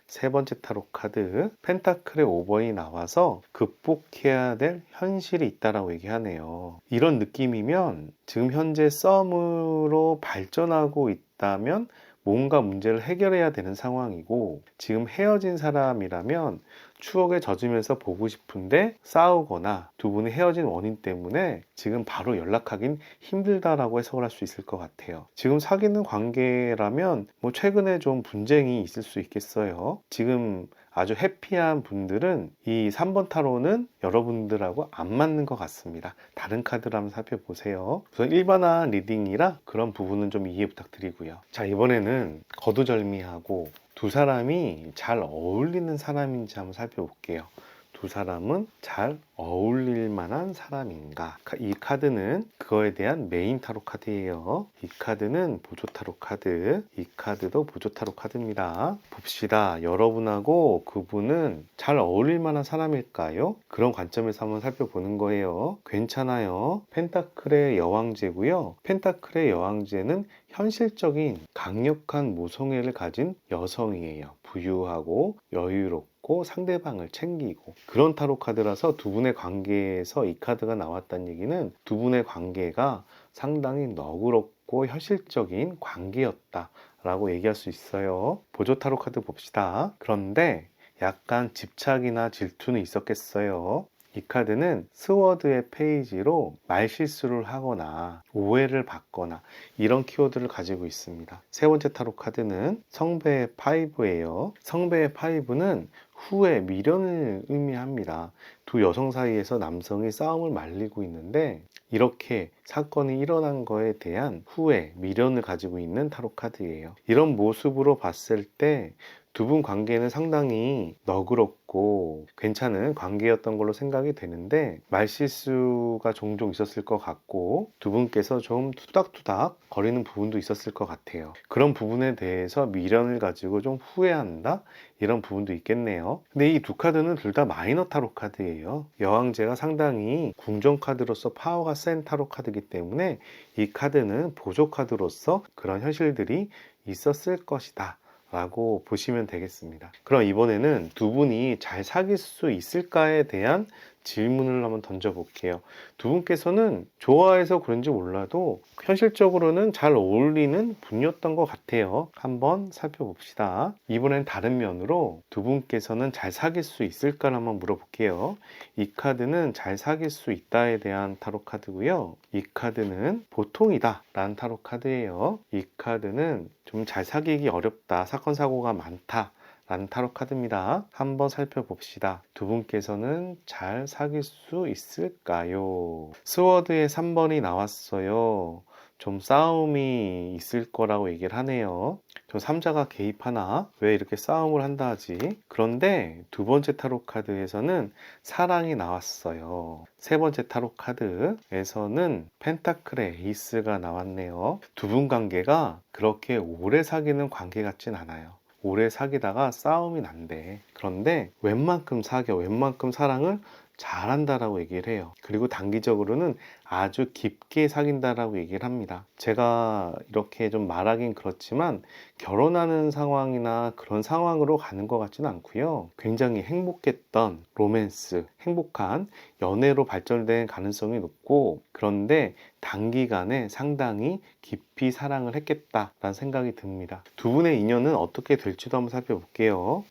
세 번째 타로 카드 펜타클의 5번이 나와서 극복해야 될 현실이 있다라고 얘기하네요. 이런 느낌이면 지금 현재 썸으로 발전하고 있다면 뭔가 문제를 해결해야 되는 상황이고, 지금 헤어진 사람이라면 추억에 젖으면서 보고 싶은데 싸우거나 두 분이 헤어진 원인 때문에 지금 바로 연락하긴 힘들다라고 해석을 할 수 있을 것 같아요. 지금 사귀는 관계라면 뭐 최근에 좀 분쟁이 있을 수 있겠어요. 지금 아주 해피한 분들은 이 3번 타로는 여러분들하고 안 맞는 것 같습니다. 다른 카드를 한번 살펴보세요. 우선 일반화 리딩이라 그런 부분은 좀 이해 부탁드리고요. 자, 이번에는 거두절미하고 두 사람이 잘 어울리는 사람인지 한번 살펴볼게요. 두 사람은 잘 어울릴 만한 사람인가? 이 카드는 그거에 대한 메인 타로 카드예요. 이 카드는 보조 타로 카드, 이 카드도 보조 타로 카드입니다. 봅시다. 여러분하고 그분은 잘 어울릴 만한 사람일까요? 그런 관점에서 한번 살펴보는 거예요. 괜찮아요. 펜타클의 여왕제고요. 펜타클의 여왕제는 현실적인 강력한 모성애를 가진 여성이에요. 부유하고 여유롭고 상대방을 챙기고, 그런 타로 카드라서 두 분의 관계에서 이 카드가 나왔다는 얘기는 두 분의 관계가 상당히 너그럽고 현실적인 관계였다라고 얘기할 수 있어요. 보조 타로 카드 봅시다. 그런데 약간 집착이나 질투는 있었겠어요. 이 카드는 스워드의 페이지로 말실수를 하거나 오해를 받거나 이런 키워드를 가지고 있습니다. 세 번째 타로 카드는 성배의 5예요. 성배의 5는 후회, 미련을 의미합니다. 두 여성 사이에서 남성이 싸움을 말리고 있는데 이렇게 사건이 일어난 거에 대한 후회, 미련을 가지고 있는 타로 카드예요. 이런 모습으로 봤을 때 두 분 관계는 상당히 너그럽고 괜찮은 관계였던 걸로 생각이 되는데, 말실수가 종종 있었을 것 같고 두 분께서 좀 투닥투닥 거리는 부분도 있었을 것 같아요. 그런 부분에 대해서 미련을 가지고 좀 후회한다? 이런 부분도 있겠네요. 근데 이 두 카드는 둘 다 마이너 타로 카드예요. 여왕제가 상당히 궁전 카드로서 파워가 센 타로 카드이기 때문에 이 카드는 보조 카드로서 그런 현실들이 있었을 것이다 라고 보시면 되겠습니다. 그럼 이번에는 두 분이 잘 사귈 수 있을까에 대한 질문을 한번 던져볼게요. 두 분께서는 좋아해서 그런지 몰라도 현실적으로는 잘 어울리는 분이었던 것 같아요. 한번 살펴봅시다. 이번엔 다른 면으로 두 분께서는 잘 사귈 수 있을까를 한번 물어볼게요. 이 카드는 잘 사귈 수 있다에 대한 타로 카드고요. 이 카드는 보통이다 라는 타로 카드예요. 이 카드는 좀 잘 사귀기 어렵다, 사건 사고가 많다 라는 타로 카드입니다. 한번 살펴봅시다. 두 분께서는 잘 사귈 수 있을까요? 스워드의 3번이 나왔어요. 좀 싸움이 있을 거라고 얘기를 하네요. 저 3자가 개입하나? 왜 이렇게 싸움을 한다 하지? 그런데 두 번째 타로 카드에서는 사랑이 나왔어요. 세 번째 타로 카드에서는 펜타클의 에이스가 나왔네요. 두 분 관계가 그렇게 오래 사귀는 관계 같진 않아요. 오래 사귀다가 싸움이 난대. 그런데 웬만큼 사겨, 웬만큼 사랑을 잘한다라고 얘기를 해요. 그리고 단기적으로는 아주 깊게 사귄다라고 얘기를 합니다. 제가 이렇게 좀 말하긴 그렇지만 결혼하는 상황이나 그런 상황으로 가는 것 같지는 않고요. 굉장히 행복했던 로맨스, 행복한 연애로 발전된 가능성이 높고, 그런데 단기간에 상당히 깊이 사랑을 했겠다라는 생각이 듭니다. 두 분의 인연은 어떻게 될지도 한번 살펴볼게요.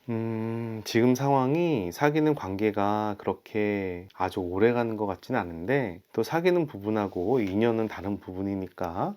지금 상황이 사귀는 관계가 그렇게 아주 오래 가는 것 같지는 않은데, 또 사귀는 부분하고 인연은 다른 부분이니까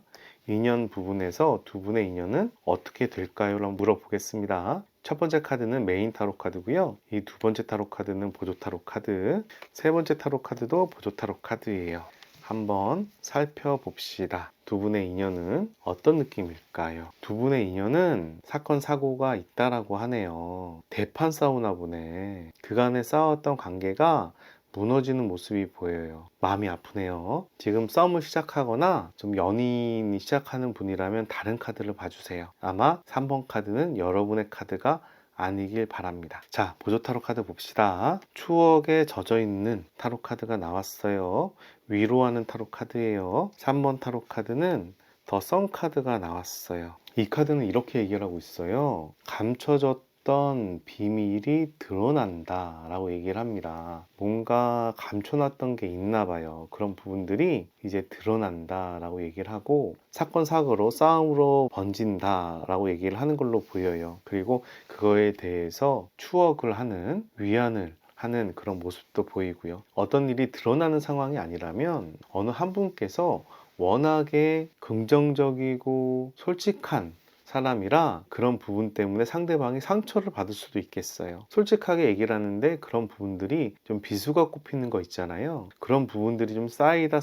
인연 부분에서 두 분의 인연은 어떻게 될까요? 라고 물어보겠습니다. 첫 번째 카드는 메인 타로 카드고요. 이 두 번째 타로 카드는 보조 타로 카드, 세 번째 타로 카드도 보조 타로 카드예요. 한번 살펴봅시다. 두 분의 인연은 어떤 느낌일까요? 두 분의 인연은 사건 사고가 있다라고 하네요. 대판 싸우나 보네. 그간에 싸웠던 관계가 무너지는 모습이 보여요. 마음이 아프네요. 지금 싸움을 시작하거나 좀 연인이 시작하는 분이라면 다른 카드를 봐주세요. 아마 3번 카드는 여러분의 카드가 아니길 바랍니다. 자, 보조 타로 카드 봅시다. 추억에 젖어 있는 타로 카드가 나왔어요. 위로하는 타로 카드예요. 3번 타로 카드는 더 선 카드가 나왔어요. 이 카드는 이렇게 얘기를 하고 있어요. 감춰졌던 비밀이 드러난다 라고 얘기를 합니다. 뭔가 감춰놨던 게 있나 봐요. 그런 부분들이 이제 드러난다 라고 얘기를 하고, 사건 사고로 싸움으로 번진다 라고 얘기를 하는 걸로 보여요. 그리고 그거에 대해서 추억을 하는, 위안을 하는 그런 모습도 보이고요. 어떤 일이 드러나는 상황이 아니라면 어느 한 분께서 워낙에 긍정적이고 솔직한 사람이라 그런 부분 때문에 상대방이 상처를 받을 수도 있겠어요. 솔직하게 얘기를 하는데 그런 부분들이 좀 비수가 꼽히는 거 있잖아요. 그런 부분들이 좀 쌓이다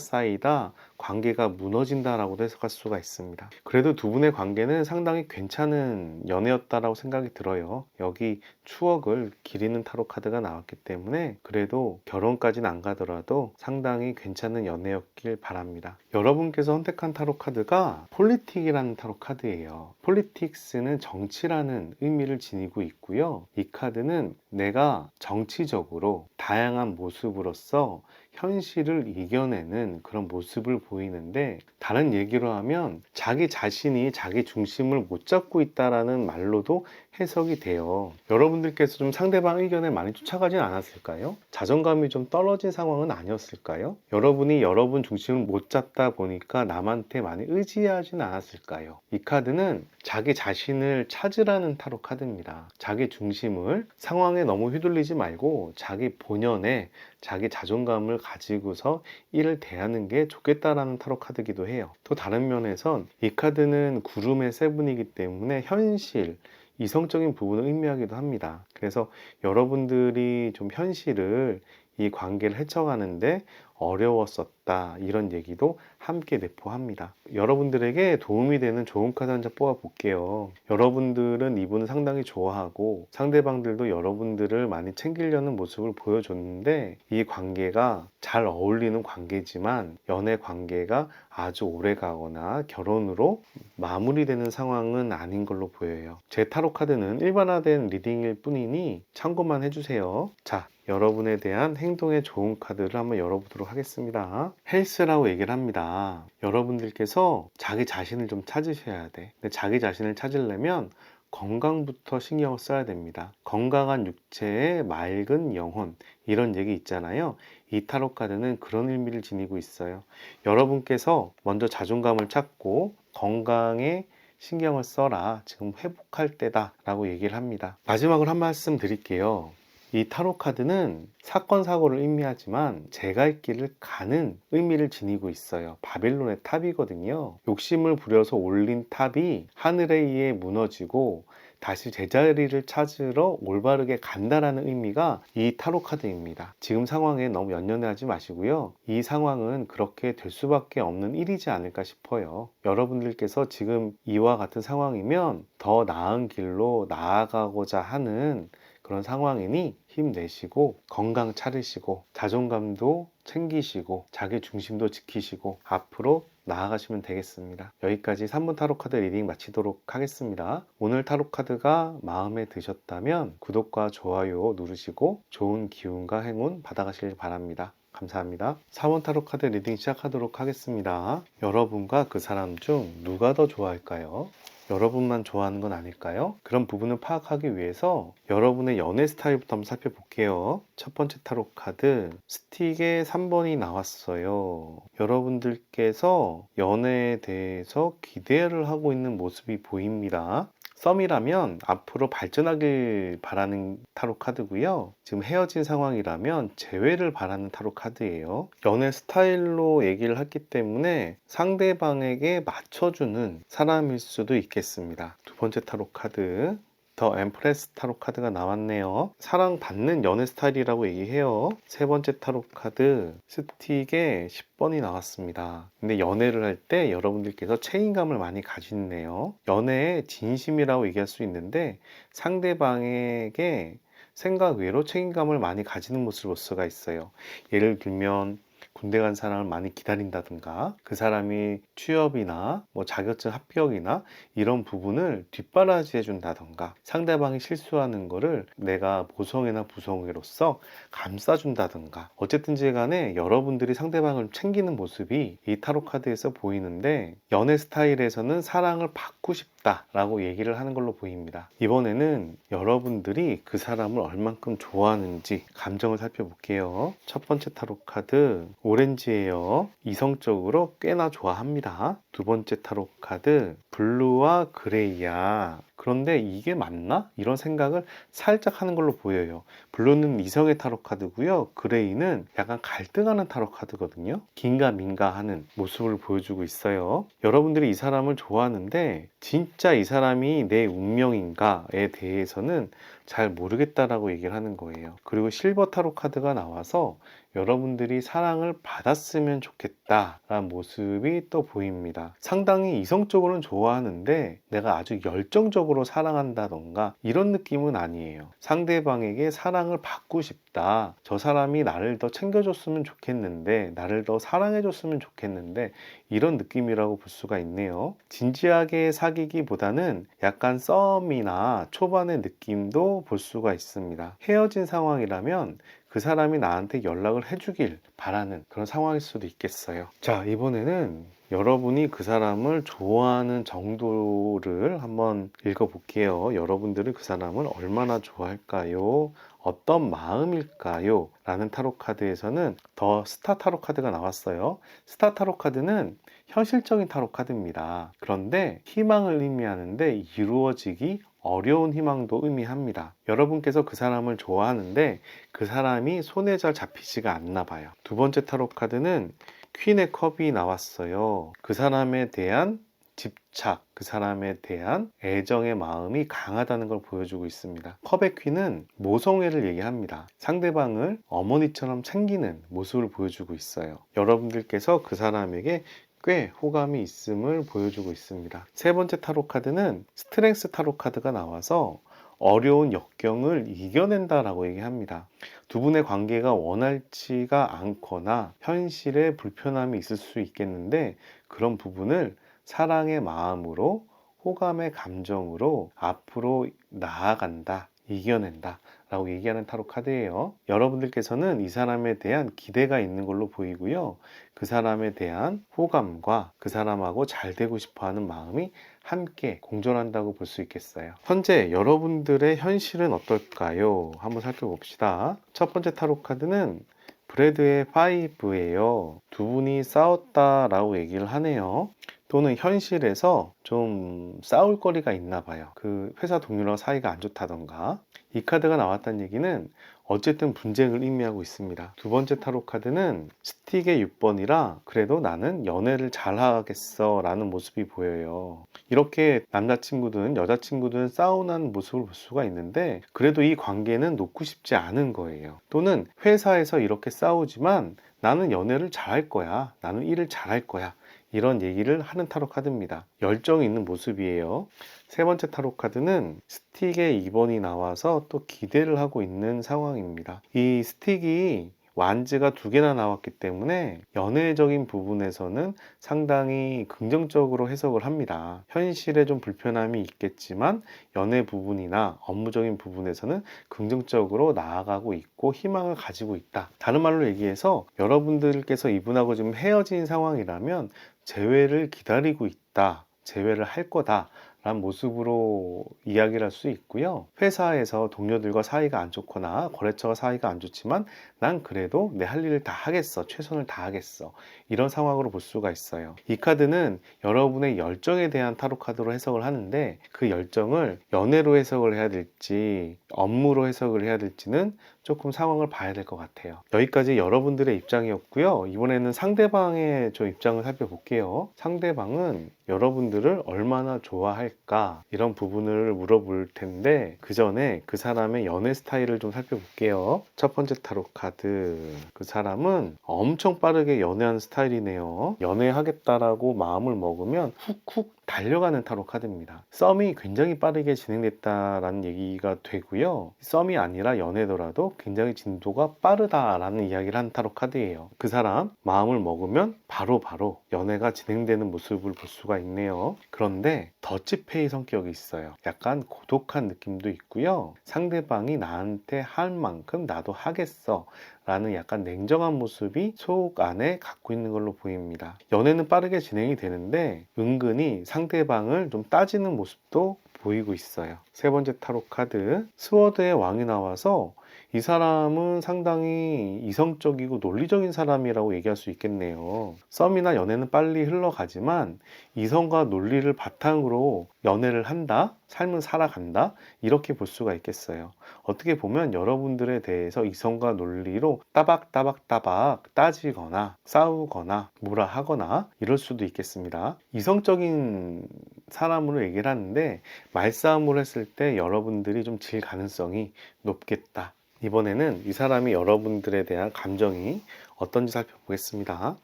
관계가 무너진다라고도 해석할 수가 있습니다. 그래도 두 분의 관계는 상당히 괜찮은 연애였다라고 생각이 들어요. 여기 추억을 기리는 타로 카드가 나왔기 때문에 그래도 결혼까지는 안 가더라도 상당히 괜찮은 연애였길 바랍니다. 여러분께서 선택한 타로 카드가 폴리틱이라는 타로 카드예요. 폴리틱스는 정치라는 의미를 지니고 있고요. 이 카드는 내가 정치적으로 다양한 모습으로서 현실을 이겨내는 그런 모습을 보이는데, 다른 얘기로 하면 자기 자신이 자기 중심을 못 잡고 있다라는 말로도 해석이 돼요. 여러분들께서 좀 상대방 의견에 많이 쫓아가진 않았을까요? 자존감이 좀 떨어진 상황은 아니었을까요? 여러분이 여러분 중심을 못 잡다 보니까 남한테 많이 의지하진 않았을까요? 이 카드는 자기 자신을 찾으라는 타로 카드입니다. 자기 중심을, 상황에 너무 휘둘리지 말고 자기 본연의 자기 자존감을 가지고서 일을 대하는 게 좋겠다라는 타로 카드이기도 해요. 또 다른 면에선 이 카드는 구름의 세븐이기 때문에 현실, 이성적인 부분을 의미하기도 합니다. 그래서 여러분들이 좀 현실을, 이 관계를 헤쳐가는데 어려웠었다, 이런 얘기도 함께 내포합니다. 여러분들에게 도움이 되는 좋은 카드 한 장 뽑아 볼게요. 여러분들은 이분을 상당히 좋아하고 상대방들도 여러분들을 많이 챙기려는 모습을 보여줬는데, 이 관계가 잘 어울리는 관계지만 연애 관계가 아주 오래 가거나 결혼으로 마무리되는 상황은 아닌 걸로 보여요. 제 타로 카드는 일반화된 리딩일 뿐이니 참고만 해주세요. 자, 여러분에 대한 행동에 좋은 카드를 한번 열어보도록 하겠습니다. 헬스라고 얘기를 합니다. 여러분들께서 자기 자신을 좀 찾으셔야 돼. 근데 자기 자신을 찾으려면 건강부터 신경을 써야 됩니다. 건강한 육체에 맑은 영혼, 이런 얘기 있잖아요. 이 타로 카드는 그런 의미를 지니고 있어요. 여러분께서 먼저 자존감을 찾고 건강에 신경을 써라. 지금 회복할 때다 라고 얘기를 합니다. 마지막으로 한 말씀 드릴게요. 이 타로 카드는 사건 사고를 의미하지만 제가 갈 길을 가는 의미를 지니고 있어요. 바빌론의 탑이거든요. 욕심을 부려서 올린 탑이 하늘에 의해 무너지고 다시 제자리를 찾으러 올바르게 간다라는 의미가 이 타로 카드입니다. 지금 상황에 너무 연연하지 마시고요. 이 상황은 그렇게 될 수밖에 없는 일이지 않을까 싶어요. 여러분들께서 지금 이와 같은 상황이면 더 나은 길로 나아가고자 하는 그런 상황이니 힘내시고 건강 차리시고 자존감도 챙기시고 자기 중심도 지키시고 앞으로 나아가시면 되겠습니다. 여기까지 3번 타로 카드 리딩 마치도록 하겠습니다. 오늘 타로 카드가 마음에 드셨다면 구독과 좋아요 누르시고 좋은 기운과 행운 받아가시길 바랍니다. 감사합니다. 4번 타로 카드 리딩 시작하도록 하겠습니다. 여러분과 그 사람 중 누가 더 좋아할까요? 여러분만 좋아하는 건 아닐까요? 그런 부분을 파악하기 위해서 여러분의 연애 스타일부터 한번 살펴볼게요. 첫 번째 타로 카드 스틱의 3번이 나왔어요. 여러분들께서 연애에 대해서 기대를 하고 있는 모습이 보입니다. 썸이라면 앞으로 발전하길 바라는 타로 카드고요. 지금 헤어진 상황이라면 재회를 바라는 타로 카드예요. 연애 스타일로 얘기를 했기 때문에 상대방에게 맞춰주는 사람일 수도 있겠습니다. 두 번째 타로 카드 더 엠프레스 타로 카드가 나왔네요. 사랑받는 연애 스타일이라고 얘기해요. 세 번째 타로 카드 스틱에 10번이 나왔습니다. 근데 연애를 할 때 여러분들께서 책임감을 많이 가지네요. 연애의 진심이라고 얘기할 수 있는데 상대방에게 생각 외로 책임감을 많이 가지는 모습을 볼 수가 있어요. 예를 들면 군대 간 사람을 많이 기다린다든가, 그 사람이 취업이나 뭐 자격증 합격이나 이런 부분을 뒷바라지 해준다든가, 상대방이 실수하는 거를 내가 모성애나 부성애로서 감싸준다든가, 어쨌든지 간에 여러분들이 상대방을 챙기는 모습이 이 타로 카드에서 보이는데, 연애 스타일에서는 사랑을 받고 싶다라고 얘기를 하는 걸로 보입니다. 이번에는 여러분들이 그 사람을 얼만큼 좋아하는지 감정을 살펴볼게요. 첫 번째 타로 카드 오렌지예요. 이성적으로 꽤나 좋아합니다. 두 번째 타로 카드 블루와 그레이야. 그런데 이게 맞나? 이런 생각을 살짝 하는 걸로 보여요. 블루는 이성의 타로 카드고요. 그레이는 약간 갈등하는 타로 카드거든요. 긴가민가 하는 모습을 보여주고 있어요. 여러분들이 이 사람을 좋아하는데 진짜 이 사람이 내 운명인가에 대해서는 잘 모르겠다라고 얘기를 하는 거예요. 그리고 실버 타로 카드가 나와서 여러분들이 사랑을 받았으면 좋겠다라는 모습이 또 보입니다. 상당히 이성적으로는 좋아하는데 내가 아주 열정적으로 사랑한다던가 이런 느낌은 아니에요. 상대방에게 사랑을 받고 싶다. 저 사람이 나를 더 챙겨줬으면 좋겠는데, 나를 더 사랑해줬으면 좋겠는데, 이런 느낌이라고 볼 수가 있네요. 진지하게 사귀기보다는 약간 썸이나 초반의 느낌도 볼 수가 있습니다. 헤어진 상황이라면 그 사람이 나한테 연락을 해주길 바라는 그런 상황일 수도 있겠어요. 자, 이번에는 여러분이 그 사람을 좋아하는 정도를 한번 읽어볼게요. 여러분들은 그 사람을 얼마나 좋아할까요? 어떤 마음일까요? 라는 타로 카드에서는 더 스타 타로 카드가 나왔어요. 스타 타로 카드는 현실적인 타로 카드입니다. 그런데 희망을 의미하는데 이루어지기 어려운 희망도 의미합니다. 여러분께서 그 사람을 좋아하는데 그 사람이 손에 잘 잡히지가 않나 봐요. 두 번째 타로 카드는 퀸의 컵이 나왔어요. 그 사람에 대한 집착, 그 사람에 대한 애정의 마음이 강하다는 걸 보여주고 있습니다. 컵의 퀸은 모성애를 얘기합니다. 상대방을 어머니처럼 챙기는 모습을 보여주고 있어요. 여러분들께서 그 사람에게 꽤 호감이 있음을 보여주고 있습니다. 세 번째 타로 카드는 스트렝스 타로 카드가 나와서 어려운 역경을 이겨낸다라고 얘기합니다. 두 분의 관계가 원활치가 않거나 현실에 불편함이 있을 수 있겠는데 그런 부분을 사랑의 마음으로, 호감의 감정으로 앞으로 나아간다, 이겨낸다 라고 얘기하는 타로 카드예요. 여러분들께서는 이 사람에 대한 기대가 있는 걸로 보이고요. 그 사람에 대한 호감과 그 사람하고 잘 되고 싶어 하는 마음이 함께 공존한다고 볼 수 있겠어요. 현재 여러분들의 현실은 어떨까요? 한번 살펴봅시다. 첫 번째 타로 카드는 브레드의 5예요. 두 분이 싸웠다라고 얘기를 하네요. 또는 현실에서 좀 싸울 거리가 있나 봐요. 그 회사 동료랑 사이가 안 좋다던가. 이 카드가 나왔다는 얘기는 어쨌든 분쟁을 의미하고 있습니다. 두 번째 타로 카드는 스틱의 6번이라 그래도 나는 연애를 잘하겠어 라는 모습이 보여요. 이렇게 남자친구든 여자친구든 싸우는 모습을 볼 수가 있는데 그래도 이 관계는 놓고 싶지 않은 거예요. 또는 회사에서 이렇게 싸우지만 나는 연애를 잘할 거야. 나는 일을 잘할 거야. 이런 얘기를 하는 타로 카드입니다. 열정이 있는 모습이에요. 세 번째 타로 카드는 스틱의 2번이 나와서 또 기대를 하고 있는 상황입니다. 이 스틱이 완즈가 두 개나 나왔기 때문에 연애적인 부분에서는 상당히 긍정적으로 해석을 합니다. 현실에 좀 불편함이 있겠지만 연애 부분이나 업무적인 부분에서는 긍정적으로 나아가고 있고 희망을 가지고 있다. 다른 말로 얘기해서 여러분들께서 이분하고 지금 헤어진 상황이라면 재회를 기다리고 있다. 재회를 할 거다. 라는 모습으로 이야기를 할 수 있고요. 회사에서 동료들과 사이가 안 좋거나 거래처가 사이가 안 좋지만 난 그래도 내 할 일을 다 하겠어. 최선을 다하겠어. 이런 상황으로 볼 수가 있어요. 이 카드는 여러분의 열정에 대한 타로 카드로 해석을 하는데 그 열정을 연애로 해석을 해야 될지 업무로 해석을 해야 될지는 조금 상황을 봐야 될 것 같아요. 여기까지 여러분들의 입장이었고요. 이번에는 상대방의 좀 입장을 살펴볼게요. 상대방은 여러분들을 얼마나 좋아할까 이런 부분을 물어볼 텐데 그 전에 그 사람의 연애 스타일을 좀 살펴볼게요. 첫 번째 타로 카드, 그 사람은 엄청 빠르게 연애하는 스타일이네요. 연애하겠다라고 마음을 먹으면 훅훅 달려가는 타로 카드입니다. 썸이 굉장히 빠르게 진행됐다라는 얘기가 되고요. 썸이 아니라 연애더라도 굉장히 진도가 빠르다라는 이야기를 한 타로 카드예요. 그 사람 마음을 먹으면 바로바로 연애가 진행되는 모습을 볼 수가 있네요. 그런데 더치페이 성격이 있어요. 약간 고독한 느낌도 있고요. 상대방이 나한테 할 만큼 나도 하겠어 라는 약간 냉정한 모습이 속 안에 갖고 있는 걸로 보입니다. 연애는 빠르게 진행이 되는데 은근히 상대방을 좀 따지는 모습도 보이고 있어요. 세 번째 타로 카드, 스워드의 왕이 나와서 이 사람은 상당히 이성적이고 논리적인 사람이라고 얘기할 수 있겠네요. 썸이나 연애는 빨리 흘러가지만 이성과 논리를 바탕으로 연애를 한다, 삶을 살아간다, 이렇게 볼 수가 있겠어요. 어떻게 보면 여러분들에 대해서 이성과 논리로 따박따박따박 따지거나 싸우거나 뭐라 하거나 이럴 수도 있겠습니다. 이성적인 사람으로 얘기를 하는데 말싸움을 했을 때 여러분들이 좀 질 가능성이 높겠다. 이번에는 이 사람이 여러분들에 대한 감정이 어떤지 살펴보겠습니다.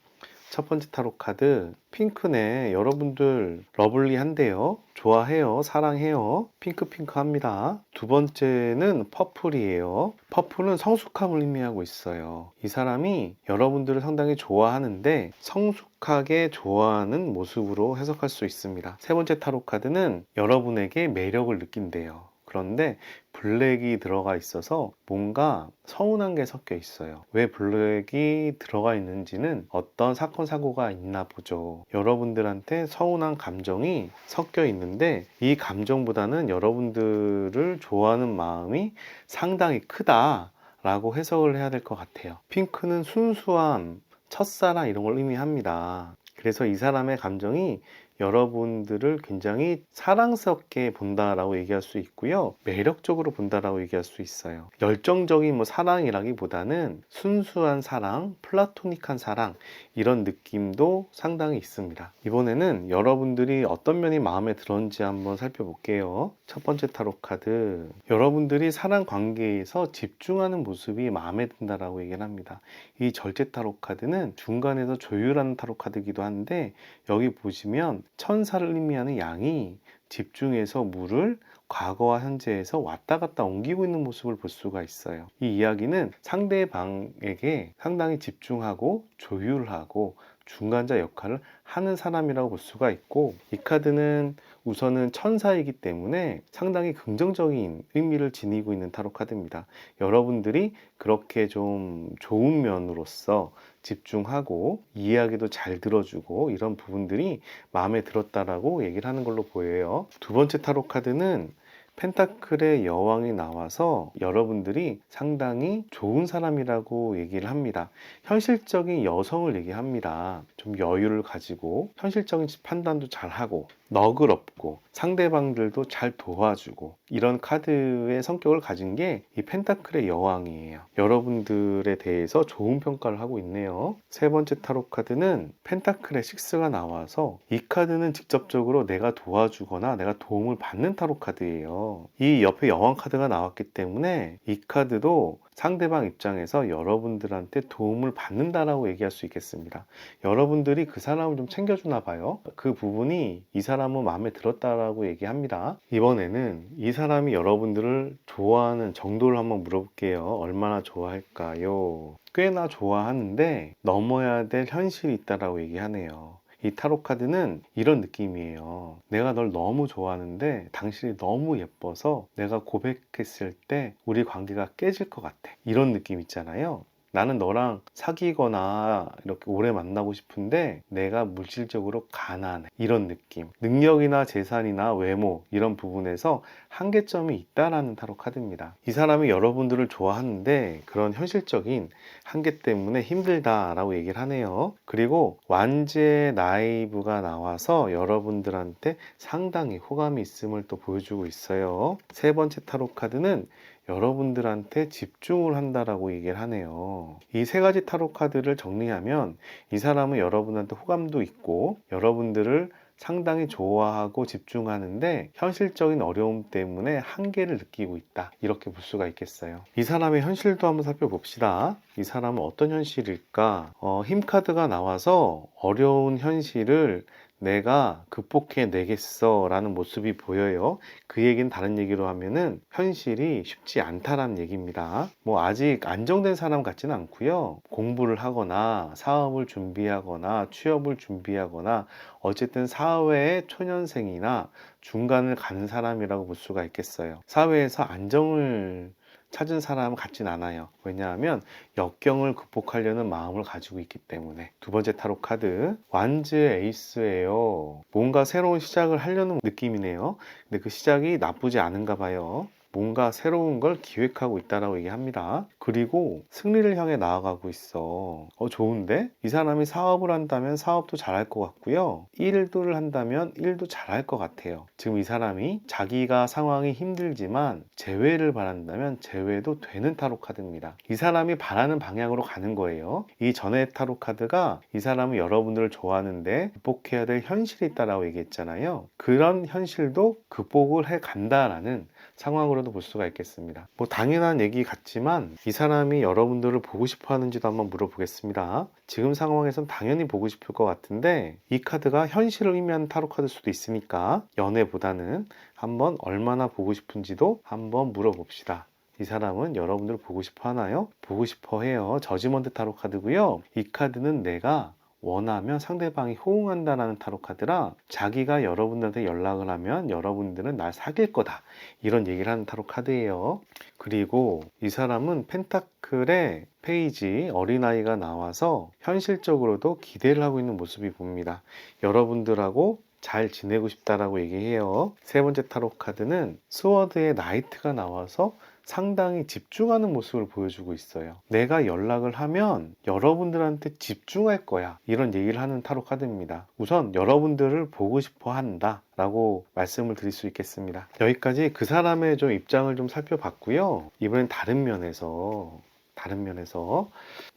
첫 번째 타로 카드, 핑크네. 여러분들 러블리한데요. 좋아해요. 사랑해요. 핑크핑크합니다. 두 번째는 퍼플이에요. 퍼플은 성숙함을 의미하고 있어요. 이 사람이 여러분들을 상당히 좋아하는데 성숙하게 좋아하는 모습으로 해석할 수 있습니다. 세 번째 타로 카드는 여러분에게 매력을 느낀대요. 그런데 블랙이 들어가 있어서 뭔가 서운한 게 섞여 있어요. 왜 블랙이 들어가 있는지는 어떤 사건 사고가 있나 보죠. 여러분들한테 서운한 감정이 섞여 있는데 이 감정보다는 여러분들을 좋아하는 마음이 상당히 크다 라고 해석을 해야 될 것 같아요. 핑크는 순수함, 첫사랑 이런 걸 의미합니다. 그래서 이 사람의 감정이 여러분들을 굉장히 사랑스럽게 본다라고 얘기할 수 있고요. 매력적으로 본다라고 얘기할 수 있어요. 열정적인 사랑이라기보다는 순수한 사랑, 플라토닉한 사랑 이런 느낌도 상당히 있습니다. 이번에는 여러분들이 어떤 면이 마음에 들었는지 한번 살펴볼게요. 첫 번째 타로 카드, 여러분들이 사랑 관계에서 집중하는 모습이 마음에 든다라고 얘기를 합니다. 이 절제 타로 카드는 중간에서 조율하는 타로 카드이기도 한데 여기 보시면 천사를 의미하는 양이 집중해서 물을 과거와 현재에서 왔다 갔다 옮기고 있는 모습을 볼 수가 있어요. 이 이야기는 상대방에게 상당히 집중하고 조율하고 중간자 역할을 하는 사람이라고 볼 수가 있고, 이 카드는 우선은 천사이기 때문에 상당히 긍정적인 의미를 지니고 있는 타로 카드입니다. 여러분들이 그렇게 좀 좋은 면으로서 집중하고 이야기도 잘 들어주고 이런 부분들이 마음에 들었다라고 얘기를 하는 걸로 보여요. 두 번째 타로 카드는 펜타클의 여왕이 나와서 여러분들이 상당히 좋은 사람이라고 얘기를 합니다. 현실적인 여성을 얘기합니다. 좀 여유를 가지고 현실적인 판단도 잘하고 너그럽고 상대방들도 잘 도와주고 이런 카드의 성격을 가진 게 이 펜타클의 여왕이에요. 여러분들에 대해서 좋은 평가를 하고 있네요. 세 번째 타로 카드는 펜타클의 식스가 나와서 이 카드는 직접적으로 내가 도와주거나 내가 도움을 받는 타로 카드예요. 이 옆에 여왕 카드가 나왔기 때문에 이 카드도 상대방 입장에서 여러분들한테 도움을 받는다라고 얘기할 수 있겠습니다. 여러분들이 그 사람을 좀 챙겨주나 봐요. 그 부분이 이 사람은 마음에 들었다라고 얘기합니다. 이번에는 이 사람이 여러분들을 좋아하는 정도를 한번 물어볼게요. 얼마나 좋아할까요? 꽤나 좋아하는데 넘어야 될 현실이 있다라고 얘기하네요. 이 타로 카드는 이런 느낌이에요. 내가 널 너무 좋아하는데 당신이 너무 예뻐서 내가 고백했을 때 우리 관계가 깨질 것 같아. 이런 느낌 있잖아요. 나는 너랑 사귀거나 이렇게 오래 만나고 싶은데 내가 물질적으로 가난해. 이런 느낌. 능력이나 재산이나 외모 이런 부분에서 한계점이 있다라는 타로 카드입니다. 이 사람이 여러분들을 좋아하는데 그런 현실적인 한계 때문에 힘들다라고 얘기를 하네요. 그리고 완제 나이브가 나와서 여러분들한테 상당히 호감이 있음을 또 보여주고 있어요. 세 번째 타로 카드는 여러분들한테 집중을 한다라고 얘기를 하네요. 이 세 가지 타로 카드를 정리하면 이 사람은 여러분한테 호감도 있고 여러분들을 상당히 좋아하고 집중하는데 현실적인 어려움 때문에 한계를 느끼고 있다, 이렇게 볼 수가 있겠어요. 이 사람의 현실도 한번 살펴봅시다. 이 사람은 어떤 현실일까? 힘 카드가 나와서 어려운 현실을 내가 극복해 내겠어 라는 모습이 보여요. 그 얘기는 다른 얘기로 하면은 현실이 쉽지 않다라는 얘기입니다. 뭐 아직 안정된 사람 같지는 않고요. 공부를 하거나 사업을 준비하거나 취업을 준비하거나 어쨌든 사회의 초년생이나 중간을 가는 사람이라고 볼 수가 있겠어요. 사회에서 안정을 찾은 사람 같진 않아요. 왜냐하면 역경을 극복하려는 마음을 가지고 있기 때문에. 두 번째 타로 카드, 완즈의 에이스예요. 뭔가 새로운 시작을 하려는 느낌이네요. 근데 그 시작이 나쁘지 않은가 봐요. 뭔가 새로운 걸 기획하고 있다라고 얘기합니다. 그리고 승리를 향해 나아가고 있어. 좋은데? 이 사람이 사업을 한다면 사업도 잘할 것 같고요. 일을 한다면 일도 잘할 것 같아요. 지금 이 사람이 자기가 상황이 힘들지만 재회를 바란다면 재회도 되는 타로 카드입니다. 이 사람이 바라는 방향으로 가는 거예요. 이 전에 타로 카드가 이 사람은 여러분들을 좋아하는데 극복해야 될 현실이 있다라고 얘기했잖아요. 그런 현실도 극복을 해 간다라는 상황으로도 볼 수가 있겠습니다. 뭐 당연한 얘기 같지만 이 사람이 여러분들을 보고 싶어 하는지도 한번 물어보겠습니다. 지금 상황에선 당연히 보고 싶을 것 같은데 이 카드가 현실을 의미하는 타로 카드일 수도 있으니까 연애보다는 한번 얼마나 보고 싶은지도 한번 물어봅시다. 이 사람은 여러분들을 보고 싶어 하나요? 보고 싶어 해요. 저지먼트 타로 카드고요. 이 카드는 내가 원하면 상대방이 호응한다라는 타로 카드라 자기가 여러분들한테 연락을 하면 여러분들은 날 사귈 거다, 이런 얘기를 하는 타로 카드예요. 그리고 이 사람은 펜타클의 페이지 어린아이가 나와서 현실적으로도 기대를 하고 있는 모습이 보입니다. 여러분들하고 잘 지내고 싶다라고 얘기해요. 세 번째 타로 카드는 스워드의 나이트가 나와서 상당히 집중하는 모습을 보여주고 있어요. 내가 연락을 하면 여러분들한테 집중할 거야, 이런 얘기를 하는 타로 카드입니다. 우선 여러분들을 보고 싶어 한다 라고 말씀을 드릴 수 있겠습니다. 여기까지 그 사람의 좀 입장을 좀 살펴봤고요. 이번엔 다른 면에서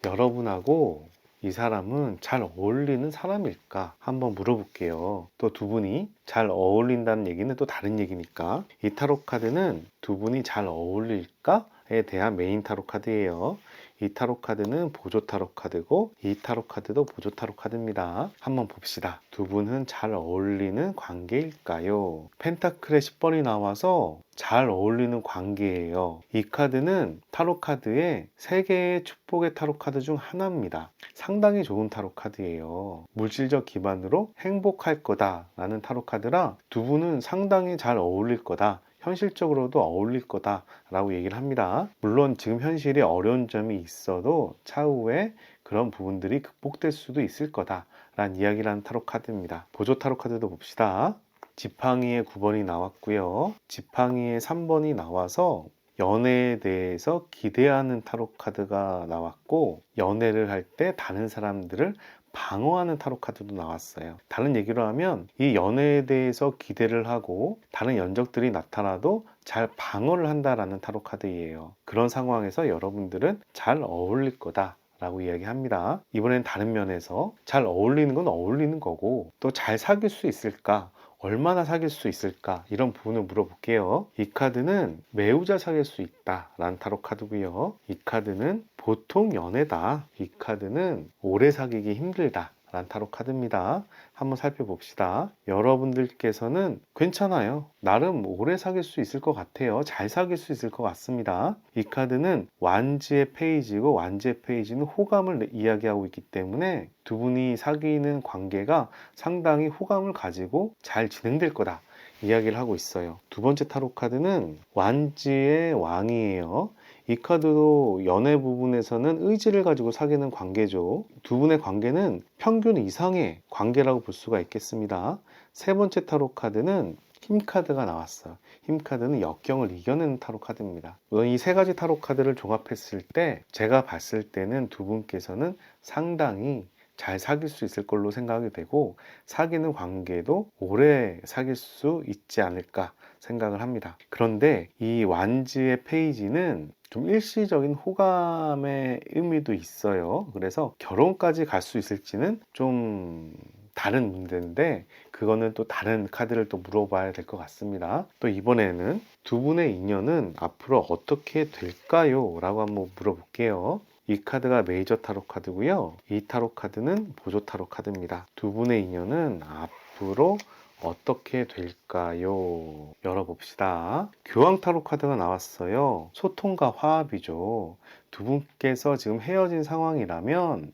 여러분하고 이 사람은 잘 어울리는 사람일까 한번 물어볼게요. 또 두 분이 잘 어울린다는 얘기는 또 다른 얘기니까. 이 타로 카드는 두 분이 잘 어울릴까에 대한 메인 타로 카드예요. 이 타로 카드는 보조 타로 카드고 이 타로 카드도 보조 타로 카드입니다. 한번 봅시다. 두 분은 잘 어울리는 관계일까요? 펜타클의 10번이 나와서 잘 어울리는 관계예요. 이 카드는 타로 카드의 3개의 축복의 타로 카드 중 하나입니다. 상당히 좋은 타로 카드예요. 물질적 기반으로 행복할 거다라는 타로 카드라 두 분은 상당히 잘 어울릴 거다, 현실적으로도 어울릴 거다 라고 얘기를 합니다. 물론 지금 현실이 어려운 점이 있어도 차후에 그런 부분들이 극복될 수도 있을 거다 라는 이야기를 하는 타로 카드입니다. 보조 타로 카드도 봅시다. 지팡이의 9번이 나왔고요. 지팡이의 3번이 나와서 연애에 대해서 기대하는 타로 카드가 나왔고, 연애를 할 때 다른 사람들을 방어하는 타로 카드도 나왔어요. 다른 얘기로 하면 이 연애에 대해서 기대를 하고 다른 연적들이 나타나도 잘 방어를 한다라는 타로 카드예요. 그런 상황에서 여러분들은 잘 어울릴 거다 라고 이야기합니다. 이번엔 다른 면에서 잘 어울리는 건 어울리는 거고 또 잘 사귈 수 있을까, 얼마나 사귈 수 있을까, 이런 부분을 물어볼게요. 이 카드는 매우 잘 사귈 수 있다 라는 타로 카드고요. 이 카드는 보통 연애다, 이 카드는 오래 사귀기 힘들다 라는 타로 카드입니다. 한번 살펴봅시다. 여러분들께서는 괜찮아요, 나름 오래 사귈 수 있을 것 같아요, 잘 사귈 수 있을 것 같습니다. 이 카드는 완지의 페이지고 완지의 페이지는 호감을 이야기하고 있기 때문에 두 분이 사귀는 관계가 상당히 호감을 가지고 잘 진행될 거다 이야기를 하고 있어요. 두 번째 타로 카드는 완지의 왕이에요. 이 카드도 연애 부분에서는 의지를 가지고 사귀는 관계죠. 두 분의 관계는 평균 이상의 관계라고 볼 수가 있겠습니다. 세 번째 타로 카드는 힘 카드가 나왔어요. 힘 카드는 역경을 이겨내는 타로 카드입니다. 이 세 가지 타로 카드를 종합했을 때 제가 봤을 때는 두 분께서는 상당히 잘 사귈 수 있을 걸로 생각이 되고 사귀는 관계도 오래 사귈 수 있지 않을까 생각을 합니다. 그런데 이 완지의 페이지는 좀 일시적인 호감의 의미도 있어요. 그래서 결혼까지 갈 수 있을지는 좀 다른 문제인데 그거는 또 다른 카드를 또 물어봐야 될 것 같습니다. 또 이번에는 두 분의 인연은 앞으로 어떻게 될까요? 라고 한번 물어볼게요. 이 카드가 메이저 타로 카드고요. 이 타로 카드는 보조 타로 카드입니다. 두 분의 인연은 앞으로 어떻게 될까요? 열어봅시다. 교황 타로 카드가 나왔어요. 소통과 화합이죠. 두 분께서 지금 헤어진 상황이라면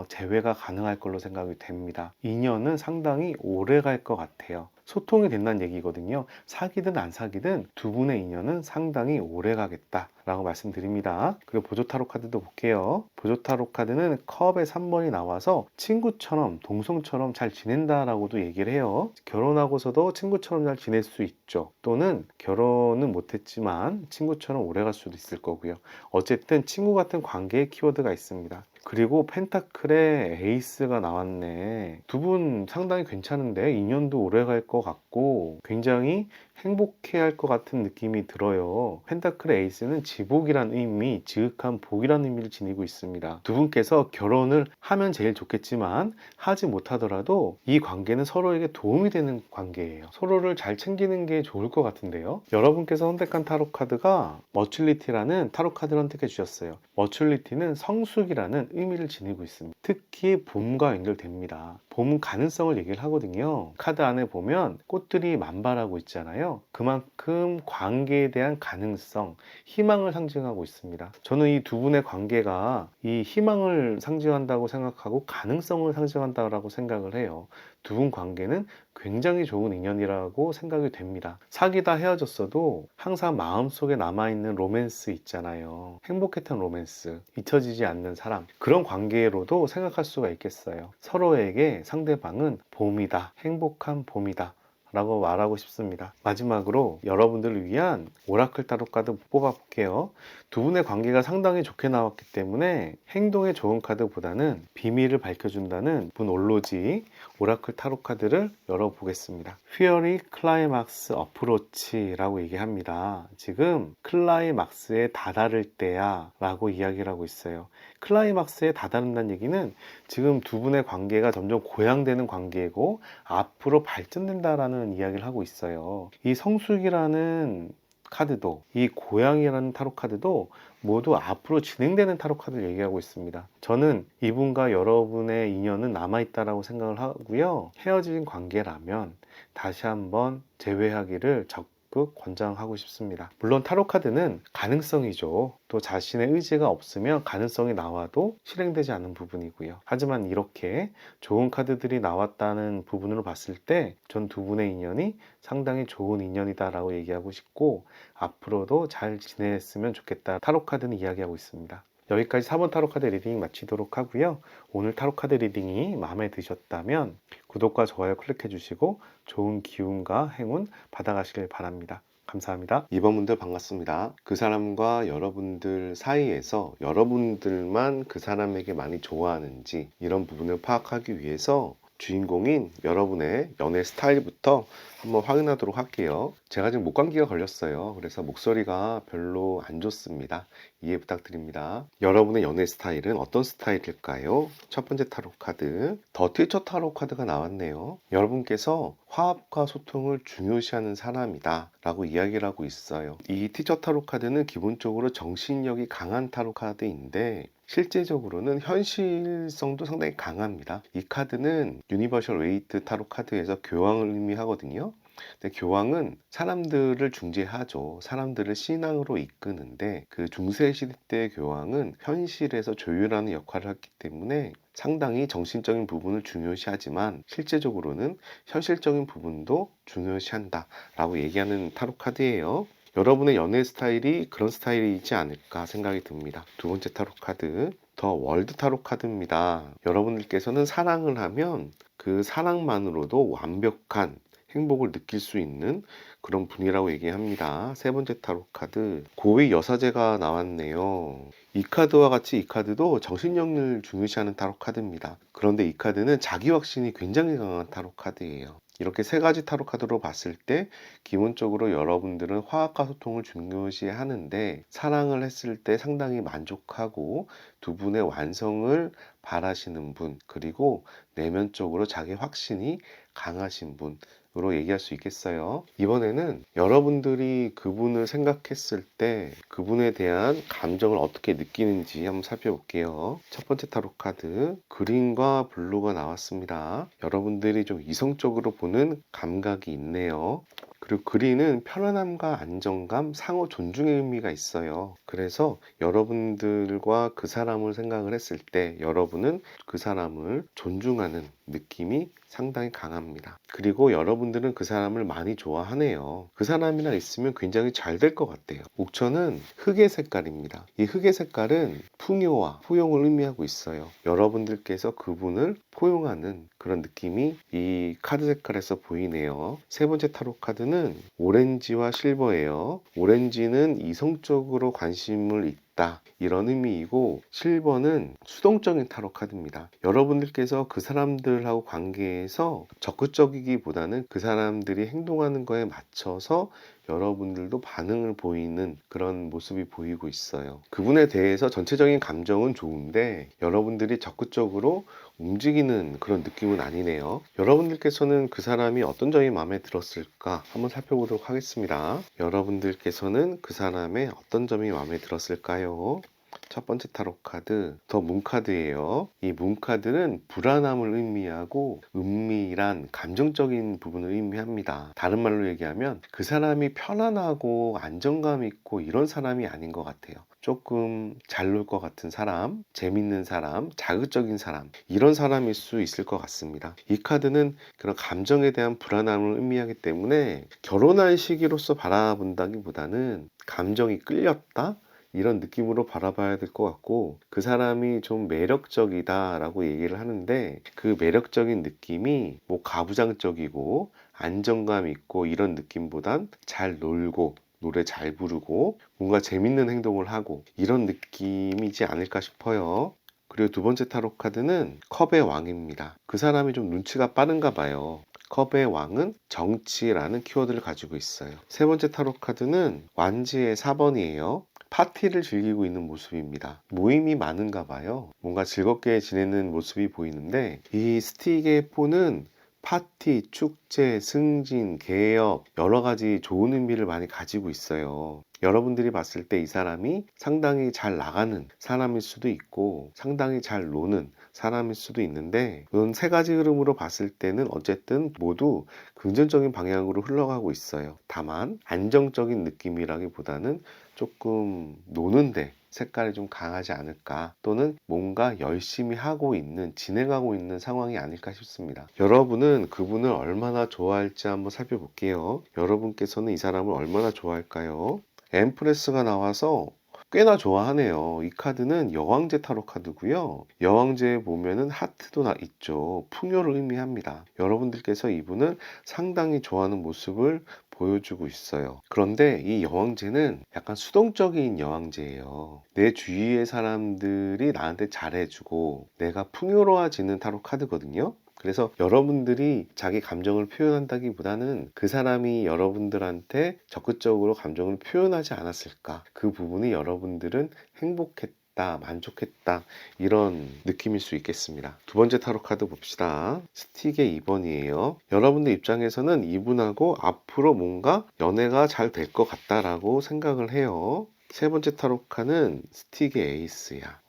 재회가 가능할 걸로 생각이 됩니다. 인연은 상당히 오래 갈 것 같아요. 소통이 된다는 얘기거든요. 사귀든 안 사귀든 두 분의 인연은 상당히 오래 가겠다 라고 말씀드립니다. 그리고 보조 타로 카드도 볼게요. 보조 타로 카드는 컵의 3번이 나와서 친구처럼 동성처럼 잘 지낸다라고도 얘기를 해요. 결혼하고서도 친구처럼 잘 지낼 수 있죠. 또는 결혼은 못했지만 친구처럼 오래 갈 수도 있을 거고요. 어쨌든 친구 같은 관계의 키워드가 있습니다. 그리고 펜타클의 에이스가 나왔네. 두 분 상당히 괜찮은데 인연도 오래 갈 것 같고 굉장히 행복해 할 것 같은 느낌이 들어요. 펜타클의 에이스는 지복이란 의미, 지극한 복이라는 의미를 지니고 있습니다. 두 분께서 결혼을 하면 제일 좋겠지만 하지 못하더라도 이 관계는 서로에게 도움이 되는 관계예요. 서로를 잘 챙기는 게 좋을 것 같은데요. 여러분께서 선택한 타로 카드가 머츄리티라는 타로 카드를 선택해 주셨어요. 머츄리티는 성숙이라는 의미를 지니고 있습니다. 특히 봄과 연결됩니다. 봄 가능성을 얘기를 하거든요. 카드 안에 보면 꽃들이 만발하고 있잖아요. 그만큼 관계에 대한 가능성, 희망을 상징하고 있습니다. 저는 이 두 분의 관계가 이 희망을 상징한다고 생각하고 가능성을 상징한다고 생각을 해요. 두 분 관계는 굉장히 좋은 인연이라고 생각이 됩니다. 사귀다 헤어졌어도 항상 마음속에 남아있는 로맨스 있잖아요. 행복했던 로맨스, 잊혀지지 않는 사람, 그런 관계로도 생각할 수가 있겠어요. 서로에게 상대방은 봄이다, 행복한 봄이다 라고 말하고 싶습니다. 마지막으로 여러분들을 위한 오라클 타로 카드 뽑아볼게요. 두 분의 관계가 상당히 좋게 나왔기 때문에 행동에 좋은 카드보다는 비밀을 밝혀준다는 분 올로지 오라클 타로 카드를 열어보겠습니다. 퓨어리 클라이막스 어프로치라고 얘기합니다. 지금 클라이막스에 다다를 때야 라고 이야기를 하고 있어요. 클라이막스에 다다른다는 얘기는 지금 두 분의 관계가 점점 고양되는 관계이고 앞으로 발전된다라는 이야기를 하고 있어요. 이 성숙이라는 카드도 이 고양이라는 타로 카드도 모두 앞으로 진행되는 타로 카드를 얘기하고 있습니다. 저는 이분과 여러분의 인연은 남아있다라고 생각을 하고요. 헤어진 관계라면 다시 한번 재회하기를 적극 권장하고 싶습니다. 물론 타로 카드는 가능성이죠. 또 자신의 의지가 없으면 가능성이 나와도 실행되지 않는 부분이고요. 하지만 이렇게 좋은 카드들이 나왔다는 부분으로 봤을 때 전 두 분의 인연이 상당히 좋은 인연이다라고 얘기하고 싶고 앞으로도 잘 지냈으면 좋겠다. 타로 카드는 이야기하고 있습니다. 여기까지 4번 타로 카드 리딩 마치도록 하고요. 오늘 타로 카드 리딩이 마음에 드셨다면 구독과 좋아요 클릭해 주시고 좋은 기운과 행운 받아가시길 바랍니다. 감사합니다. 2번 분들 반갑습니다. 그 사람과 여러분들 사이에서 여러분들만 그 사람에게 많이 좋아하는지 이런 부분을 파악하기 위해서 주인공인 여러분의 연애 스타일부터 한번 확인하도록 할게요. 제가 지금 목감기가 걸렸어요. 그래서 목소리가 별로 안 좋습니다. 이해 부탁드립니다. 여러분의 연애 스타일은 어떤 스타일일까요? 첫 번째 타로 카드, 더 티처 타로 카드가 나왔네요. 여러분께서 화합과 소통을 중요시하는 사람이다 라고 이야기를 하고 있어요. 이 티처 타로 카드는 기본적으로 정신력이 강한 타로 카드인데 실제적으로는 현실성도 상당히 강합니다. 이 카드는 유니버셜 웨이트 타로 카드에서 교황을 의미하거든요. 근데 교황은 사람들을 중재하죠. 사람들을 신앙으로 이끄는데 그 중세시대 때 교황은 현실에서 조율하는 역할을 했기 때문에 상당히 정신적인 부분을 중요시하지만 실제적으로는 현실적인 부분도 중요시한다 라고 얘기하는 타로 카드예요. 여러분의 연애 스타일이 그런 스타일이지 않을까 생각이 듭니다. 두 번째 타로 카드, 더 월드 타로 카드입니다. 여러분들께서는 사랑을 하면 그 사랑만으로도 완벽한 행복을 느낄 수 있는 그런 분이라고 얘기합니다. 세 번째 타로 카드, 고위 여사제가 나왔네요. 이 카드와 같이 이 카드도 정신력을 중요시하는 타로 카드입니다. 그런데 이 카드는 자기 확신이 굉장히 강한 타로 카드예요. 이렇게 세 가지 타로 카드로 봤을 때 기본적으로 여러분들은 화합과 소통을 중요시 하는데, 사랑을 했을 때 상당히 만족하고 두 분의 완성을 바라시는 분, 그리고 내면적으로 자기 확신이 강하신 분으로 얘기할 수 있겠어요. 이번에는 여러분들이 그분을 생각했을 때 그분에 대한 감정을 어떻게 느끼는지 한번 살펴볼게요. 첫 번째 타로 카드, 그린과 블루가 나왔습니다. 여러분들이 좀 이성적으로 보는 감각이 있네요. 그리고 그린은 편안함과 안정감, 상호 존중의 의미가 있어요. 그래서 여러분들과 그 사람을 생각을 했을 때 여러분은 그 사람을 존중하는 느낌이 상당히 강합니다. 그리고 여러분들은 그 사람을 많이 좋아하네요. 그 사람이랑 있으면 굉장히 잘 될 것 같아요. 옥천은 흑의 색깔입니다. 이 흑의 색깔은 풍요와 포용을 의미하고 있어요. 여러분들께서 그분을 포용하는 그런 느낌이 이 카드 색깔에서 보이네요. 세 번째 타로 카드는 오렌지와 실버예요. 오렌지는 이성적으로 관심을 있다, 이런 의미이고, 실버는 수동적인 타로 카드입니다. 여러분들께서 그 사람들하고 관계에서 적극적이기보다는 그 사람들이 행동하는 거에 맞춰서 여러분들도 반응을 보이는 그런 모습이 보이고 있어요. 그분에 대해서 전체적인 감정은 좋은데 여러분들이 적극적으로 움직이는 그런 느낌은 아니네요. 여러분들께서는 그 사람이 어떤 점이 마음에 들었을까 한번 살펴보도록 하겠습니다. 여러분들께서는 그 사람의 어떤 점이 마음에 들었을까요? 첫 번째 타로 카드, 더 문카드예요. 이 문카드는 불안함을 의미하고 은밀한 감정적인 부분을 의미합니다. 다른 말로 얘기하면 그 사람이 편안하고 안정감 있고 이런 사람이 아닌 것 같아요. 조금 잘 놀 것 같은 사람, 재밌는 사람, 자극적인 사람, 이런 사람일 수 있을 것 같습니다. 이 카드는 그런 감정에 대한 불안함을 의미하기 때문에 결혼할 시기로서 바라본다기보다는 감정이 끌렸다, 이런 느낌으로 바라봐야 될 것 같고, 그 사람이 좀 매력적이다 라고 얘기를 하는데, 그 매력적인 느낌이 뭐 가부장적이고 안정감 있고 이런 느낌보단 잘 놀고 노래 잘 부르고 뭔가 재밌는 행동을 하고 이런 느낌이지 않을까 싶어요. 그리고 두 번째 타로 카드는 컵의 왕입니다. 그 사람이 좀 눈치가 빠른가 봐요. 컵의 왕은 정치라는 키워드를 가지고 있어요. 세 번째 타로 카드는 완지의 4번이에요. 파티를 즐기고 있는 모습입니다. 모임이 많은가 봐요. 뭔가 즐겁게 지내는 모습이 보이는데, 이 스틱의 4는 파티, 축제, 승진, 개업, 여러 가지 좋은 의미를 많이 가지고 있어요. 여러분들이 봤을 때 이 사람이 상당히 잘 나가는 사람일 수도 있고 상당히 잘 노는 사람일 수도 있는데, 이런 세 가지 흐름으로 봤을 때는 어쨌든 모두 긍정적인 방향으로 흘러가고 있어요. 다만 안정적인 느낌이라기보다는 조금 노는데 색깔이 좀 강하지 않을까, 또는 뭔가 열심히 하고 있는, 진행하고 있는 상황이 아닐까 싶습니다. 여러분은 그분을 얼마나 좋아할지 한번 살펴볼게요. 여러분께서는 이 사람을 얼마나 좋아할까요? 엠프레스가 나와서 꽤나 좋아하네요. 이 카드는 여왕제 타로 카드고요. 여왕제에 보면은 하트도 있죠. 풍요를 의미합니다. 여러분들께서 이분을 상당히 좋아하는 모습을 보여주고 있어요. 그런데 이 여왕제는 약간 수동적인 여왕제예요. 내 주위의 사람들이 나한테 잘해주고 내가 풍요로워지는 타로 카드거든요. 그래서 여러분들이 자기 감정을 표현한다기보다는 그 사람이 여러분들한테 적극적으로 감정을 표현하지 않았을까, 그 부분이 여러분들은 행복했다, 만족했다, 이런 느낌일 수 있겠습니다. 두 번째 타로 카드 봅시다. 스틱의 2번이에요. 여러분들 입장에서는 이분하고 앞으로 뭔가 연애가 잘 될 것 같다라고 생각을 해요. 세 번째 타로 카드는 스틱의 에이스야.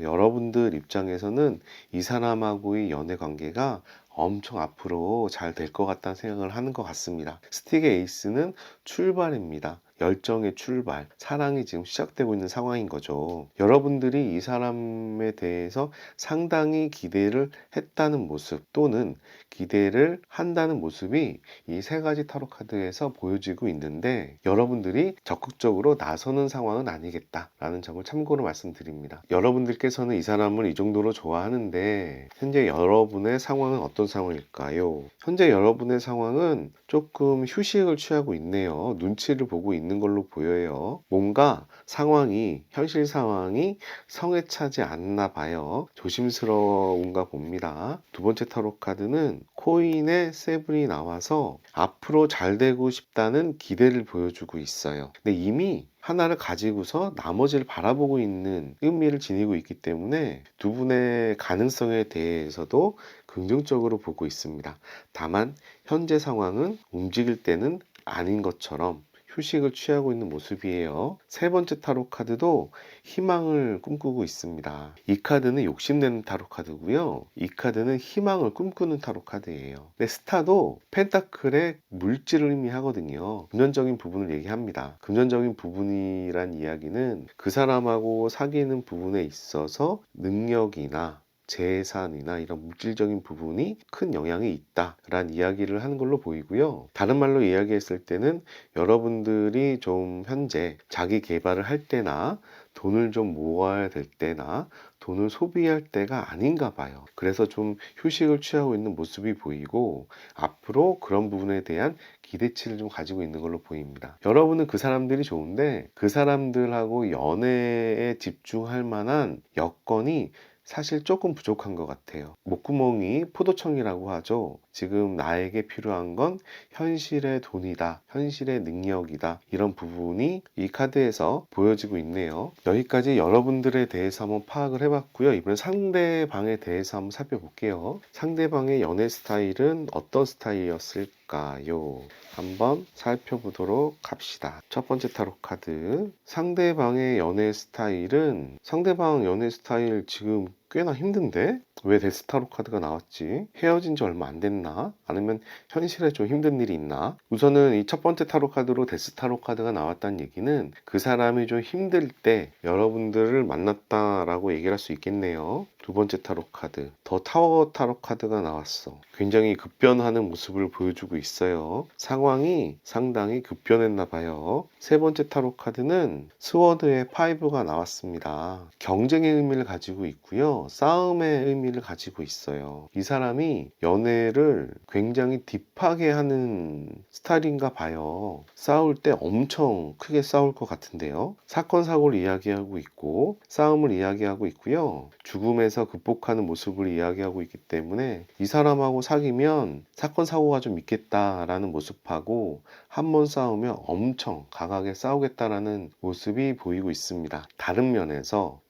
여러분들 입장에서는 이 사람하고의 연애 관계가 엄청 앞으로 잘 될 것 같다는 생각을 하는 것 같습니다. 스틱의 에이스는 출발입니다. 열정의 출발, 사랑이 지금 시작되고 있는 상황인 거죠. 여러분들이 이 사람에 대해서 상당히 기대를 했다는 모습 또는 기대를 한다는 모습이 이 세 가지 타로 카드에서 보여지고 있는데, 여러분들이 적극적으로 나서는 상황은 아니겠다라는 점을 참고로 말씀드립니다. 여러분들께서는 이 사람을 이 정도로 좋아하는데 현재 여러분의 상황은 어떤 상황일까요? 현재 여러분의 상황은 조금 휴식을 취하고 있네요. 눈치를 보고 있는 걸로 보여요. 뭔가 상황이, 현실 상황이 성에 차지 않나 봐요. 조심스러운가 봅니다. 두 번째 타로 카드는 코인의 세븐이 나와서 앞으로 잘 되고 싶다는 기대를 보여주고 있어요. 근데 이미 하나를 가지고서 나머지를 바라보고 있는 의미를 지니고 있기 때문에 두 분의 가능성에 대해서도 긍정적으로 보고 있습니다. 다만 현재 상황은 움직일 때는 아닌 것처럼 휴식을 취하고 있는 모습이에요. 세 번째 타로 카드도 희망을 꿈꾸고 있습니다. 이 카드는 욕심내는 타로 카드고요. 이 카드는 희망을 꿈꾸는 타로 카드예요. 근데 스타도 펜타클의 물질을 의미하거든요. 금전적인 부분을 얘기합니다. 금전적인 부분이란 이야기는 그 사람하고 사귀는 부분에 있어서 능력이나 재산이나 이런 물질적인 부분이 큰 영향이 있다라는 이야기를 하는 걸로 보이고요. 다른 말로 이야기했을 때는 여러분들이 좀 현재 자기 개발을 할 때나 돈을 좀 모아야 될 때나 돈을 소비할 때가 아닌가 봐요. 그래서 좀 휴식을 취하고 있는 모습이 보이고 앞으로 그런 부분에 대한 기대치를 좀 가지고 있는 걸로 보입니다. 여러분은 그 사람들이 좋은데 그 사람들하고 연애에 집중할 만한 여건이 사실 조금 부족한 것 같아요. 목구멍이 포도청이라고 하죠. 지금 나에게 필요한 건 현실의 돈이다, 현실의 능력이다, 이런 부분이 이 카드에서 보여지고 있네요. 여기까지 여러분들에 대해서 한번 파악을 해봤고요. 이번엔 상대방에 대해서 한번 살펴볼게요. 상대방의 연애 스타일은 어떤 스타일이었을까요? 한번 살펴보도록 합시다. 첫 번째 타로 카드, 상대방의 연애 스타일은, 상대방 연애 스타일 지금 꽤나 힘든데? 왜 데스타로 카드가 나왔지? 헤어진 지 얼마 안 됐나? 아니면 현실에 좀 힘든 일이 있나? 우선은 이 첫 번째 타로 카드로 데스타로 카드가 나왔다는 얘기는 그 사람이 좀 힘들 때 여러분들을 만났다라고 얘기를 할 수 있겠네요. 두 번째 타로 카드, 더 타워 타로 카드가 나왔어. 굉장히 급변하는 모습을 보여주고 있어요. 상황이 상당히 급변했나 봐요. 세 번째 타로 카드는 스워드의 파이브가 나왔습니다. 경쟁의 의미를 가지고 있고요. 싸움의 의미를 가지고 있어요. 이 사람이 연애를 굉장히 딥하게 하는 스타일인가 봐요. 싸울 때 엄청 크게 싸울 것 같은데요. 사건 사고를 이야기하고 있고 싸움을 이야기하고 있고요. 죽음에서 극복하는 모습을 이야기하고 있기 때문에 이 사람하고 사귀면 사건 사고가 좀 있겠다라는 모습하고 한 번 싸우면 엄청 강하게 싸우겠다라는 모습이 보이고 있습니다. 다른 면에서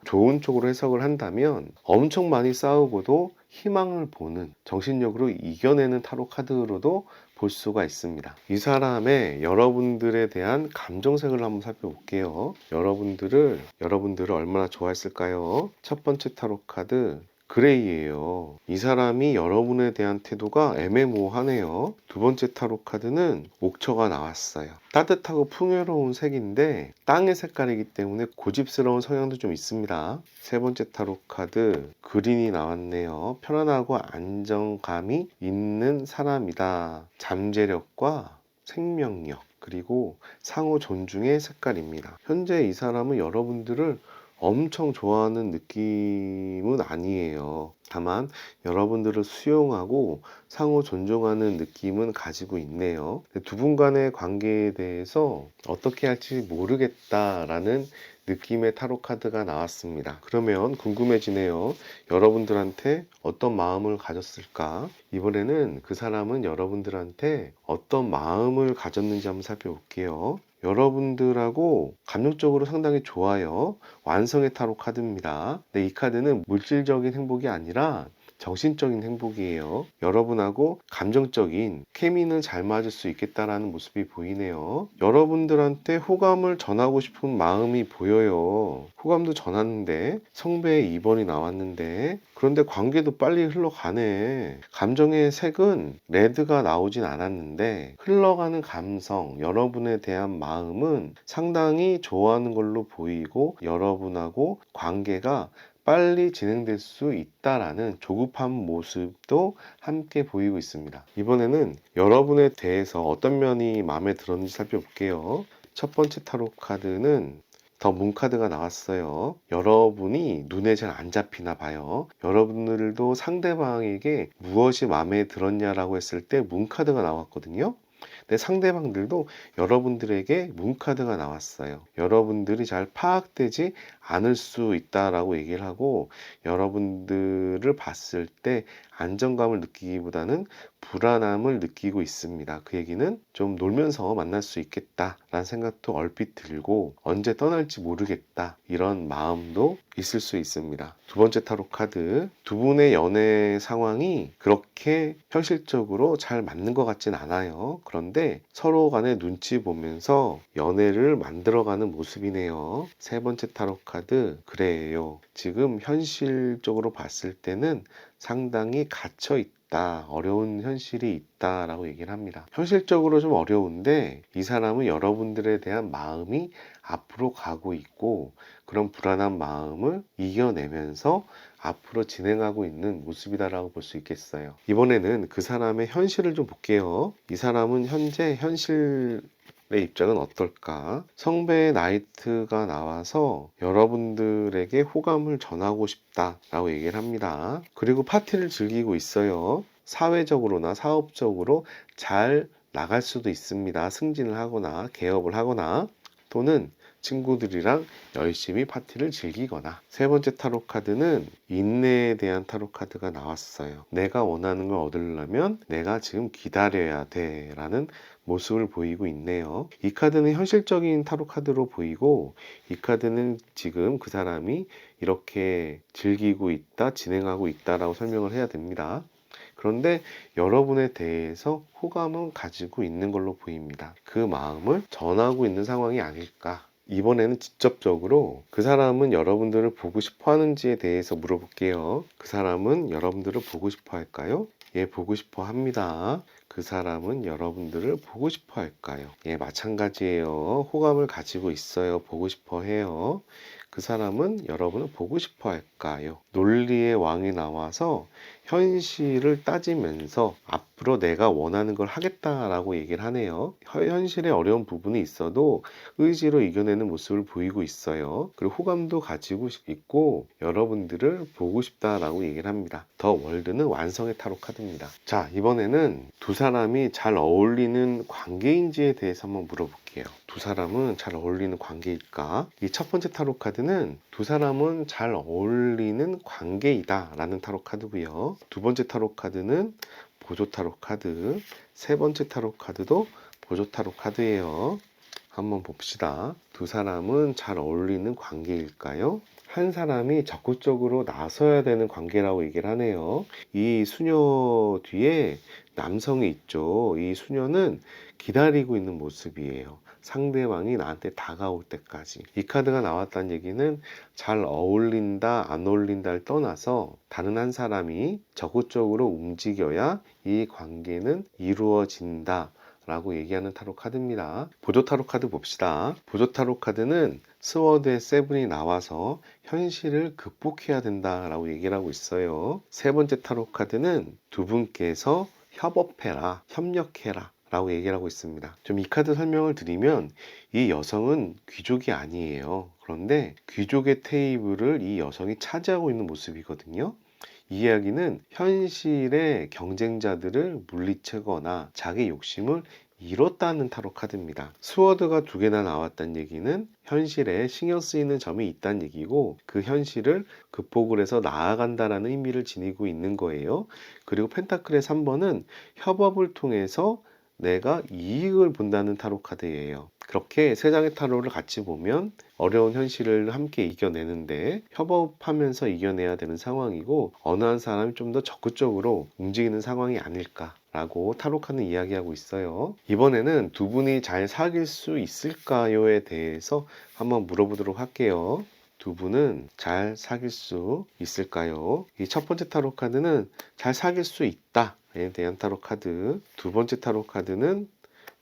좋은 쪽으로 해석을 한다면 엄청 많이 싸우고도 희망을 보는, 정신력으로 이겨내는 타로 카드로도 볼 수가 있습니다. 이 사람의 여러분들에 대한 감정색을 한번 살펴볼게요. 여러분들을 얼마나 좋아했을까요? 첫 번째 타로 카드 그레이예요. 이 사람이 여러분에 대한 태도가 애매모호하네요. 두 번째 타로 카드는 옥처가 나왔어요. 따뜻하고 풍요로운 색인데 땅의 색깔이기 때문에 고집스러운 성향도 좀 있습니다. 세 번째 타로 카드 그린이 나왔네요. 편안하고 안정감이 있는 사람이다. 잠재력과 생명력, 그리고 상호 존중의 색깔입니다. 현재 이 사람은 여러분들을 엄청 좋아하는 느낌은 아니에요. 다만 여러분들을 수용하고 상호 존중하는 느낌은 가지고 있네요. 두 분 간의 관계에 대해서 어떻게 할지 모르겠다라는 느낌의 타로 카드가 나왔습니다. 그러면 궁금해지네요. 여러분들한테 어떤 마음을 가졌을까? 이번에는 그 사람은 여러분들한테 어떤 마음을 가졌는지 한번 살펴볼게요. 여러분들하고 감정적으로 상당히 좋아요. 완성의 타로 카드입니다. 근데 이 카드는 물질적인 행복이 아니라 정신적인 행복이에요. 여러분하고 감정적인 케미는 잘 맞을 수 있겠다라는 모습이 보이네요. 여러분들한테 호감을 전하고 싶은 마음이 보여요. 호감도 전하는데 성배의 2번이 나왔는데, 그런데 관계도 빨리 흘러가네. 감정의 색은 레드가 나오진 않았는데 흘러가는 감성, 여러분에 대한 마음은 상당히 좋아하는 걸로 보이고, 여러분하고 관계가 빨리 진행될 수 있다라는 조급한 모습도 함께 보이고 있습니다. 이번에는 여러분에 대해서 어떤 면이 마음에 들었는지 살펴볼게요. 첫 번째 타로 카드는 더 문 카드가 나왔어요. 여러분이 눈에 잘 안 잡히나 봐요. 여러분들도 상대방에게 무엇이 마음에 들었냐라고 했을 때 문 카드가 나왔거든요. 근데 상대방들도 여러분들에게 문 카드가 나왔어요. 여러분들이 잘 파악되지 않을 수 있다라고 얘기를 하고, 여러분들을 봤을 때 안정감을 느끼기보다는 불안함을 느끼고 있습니다. 그 얘기는 좀 놀면서 만날 수 있겠다라는 생각도 얼핏 들고, 언제 떠날지 모르겠다 이런 마음도 있을 수 있습니다. 두 번째 타로 카드, 두 분의 연애 상황이 그렇게 현실적으로 잘 맞는 것 같진 않아요. 그런데 서로 간에 눈치 보면서 연애를 만들어가는 모습이네요. 세 번째 타로 카드, 그래요. 지금 현실적으로 봤을 때는 상당히 갇혀 있다, 어려운 현실이 있다라고 얘기를 합니다. 현실적으로 좀 어려운데 이 사람은 여러분들에 대한 마음이 앞으로 가고 있고, 그런 불안한 마음을 이겨내면서 앞으로 진행하고 있는 모습이다라고 볼 수 있겠어요. 이번에는 그 사람의 현실을 좀 볼게요. 이 사람은 현재 현실의 입장은 어떨까? 성배의 나이트가 나와서 여러분들에게 호감을 전하고 싶다라고 얘기를 합니다. 그리고 파티를 즐기고 있어요. 사회적으로나 사업적으로 잘 나갈 수도 있습니다. 승진을 하거나 개업을 하거나, 또는 친구들이랑 열심히 파티를 즐기거나. 세 번째 타로 카드는 인내에 대한 타로 카드가 나왔어요. 내가 원하는 걸 얻으려면 내가 지금 기다려야 돼 라는 모습을 보이고 있네요. 이 카드는 현실적인 타로 카드로 보이고, 이 카드는 지금 그 사람이 이렇게 즐기고 있다, 진행하고 있다라고 설명을 해야 됩니다. 그런데 여러분에 대해서 호감은 가지고 있는 걸로 보입니다. 그 마음을 전하고 있는 상황이 아닐까. 이번에는 직접적으로 그 사람은 여러분들을 보고 싶어 하는지에 대해서 물어볼게요. 그 사람은 여러분들을 보고 싶어 할까요? 예, 보고 싶어 합니다. 그 사람은 여러분들을 보고 싶어 할까요? 예, 마찬가지예요. 호감을 가지고 있어요. 보고 싶어 해요. 그 사람은 여러분을 보고 싶어 할까요? 논리의 왕이 나와서 현실을 따지면서 앞으로 내가 원하는 걸 하겠다라고 얘기를 하네요. 현실에 어려운 부분이 있어도 의지로 이겨내는 모습을 보이고 있어요. 그리고 호감도 가지고 있고 여러분들을 보고 싶다라고 얘기를 합니다. 더 월드는 완성의 타로 카드입니다. 자, 이번에는 두 사람이 잘 어울리는 관계인지에 대해서 한번 물어볼게요. 두 사람은 잘 어울리는 관계일까? 이 첫 번째 타로 카드는 두 사람은 잘 어울리는 관계이다 라는 타로 카드고요. 두 번째 타로 카드는 보조 타로 카드, 세 번째 타로 카드도 보조 타로 카드예요. 한번 봅시다. 두 사람은 잘 어울리는 관계일까요? 한 사람이 적극적으로 나서야 되는 관계라고 얘기를 하네요. 이 수녀 뒤에 남성이 있죠. 이 수녀는 기다리고 있는 모습이에요. 상대방이 나한테 다가올 때까지. 이 카드가 나왔다는 얘기는 잘 어울린다, 안 어울린다를 떠나서 다른 한 사람이 적극적으로 움직여야 이 관계는 이루어진다 라고 얘기하는 타로 카드입니다. 보조 타로 카드 봅시다. 보조 타로 카드는 스워드의 세븐이 나와서 현실을 극복해야 된다라고 얘기를 하고 있어요. 세 번째 타로 카드는 두 분께서 협업해라, 협력해라 라고 얘기를 하고 있습니다. 좀 이 카드 설명을 드리면, 이 여성은 귀족이 아니에요. 그런데 귀족의 테이블을 이 여성이 차지하고 있는 모습이거든요. 이 이야기는 현실의 경쟁자들을 물리치거나 자기 욕심을 이뤘다는 타로 카드입니다. 스워드가 두 개나 나왔다는 얘기는 현실에 신경 쓰이는 점이 있다는 얘기고, 그 현실을 극복을 해서 나아간다라는 의미를 지니고 있는 거예요. 그리고 펜타클의 3번은 협업을 통해서 내가 이익을 본다는 타로 카드예요. 그렇게 세 장의 타로를 같이 보면 어려운 현실을 함께 이겨내는데 협업하면서 이겨내야 되는 상황이고, 어느 한 사람이 좀 더 적극적으로 움직이는 상황이 아닐까라고 타로카는 이야기하고 있어요. 이번에는 두 분이 잘 사귈 수 있을까요에 대해서 한번 물어보도록 할게요. 두 분은 잘 사귈 수 있을까요? 이 첫 번째 타로 카드는 잘 사귈 수 있다에 대한 타로 카드, 두 번째 타로 카드는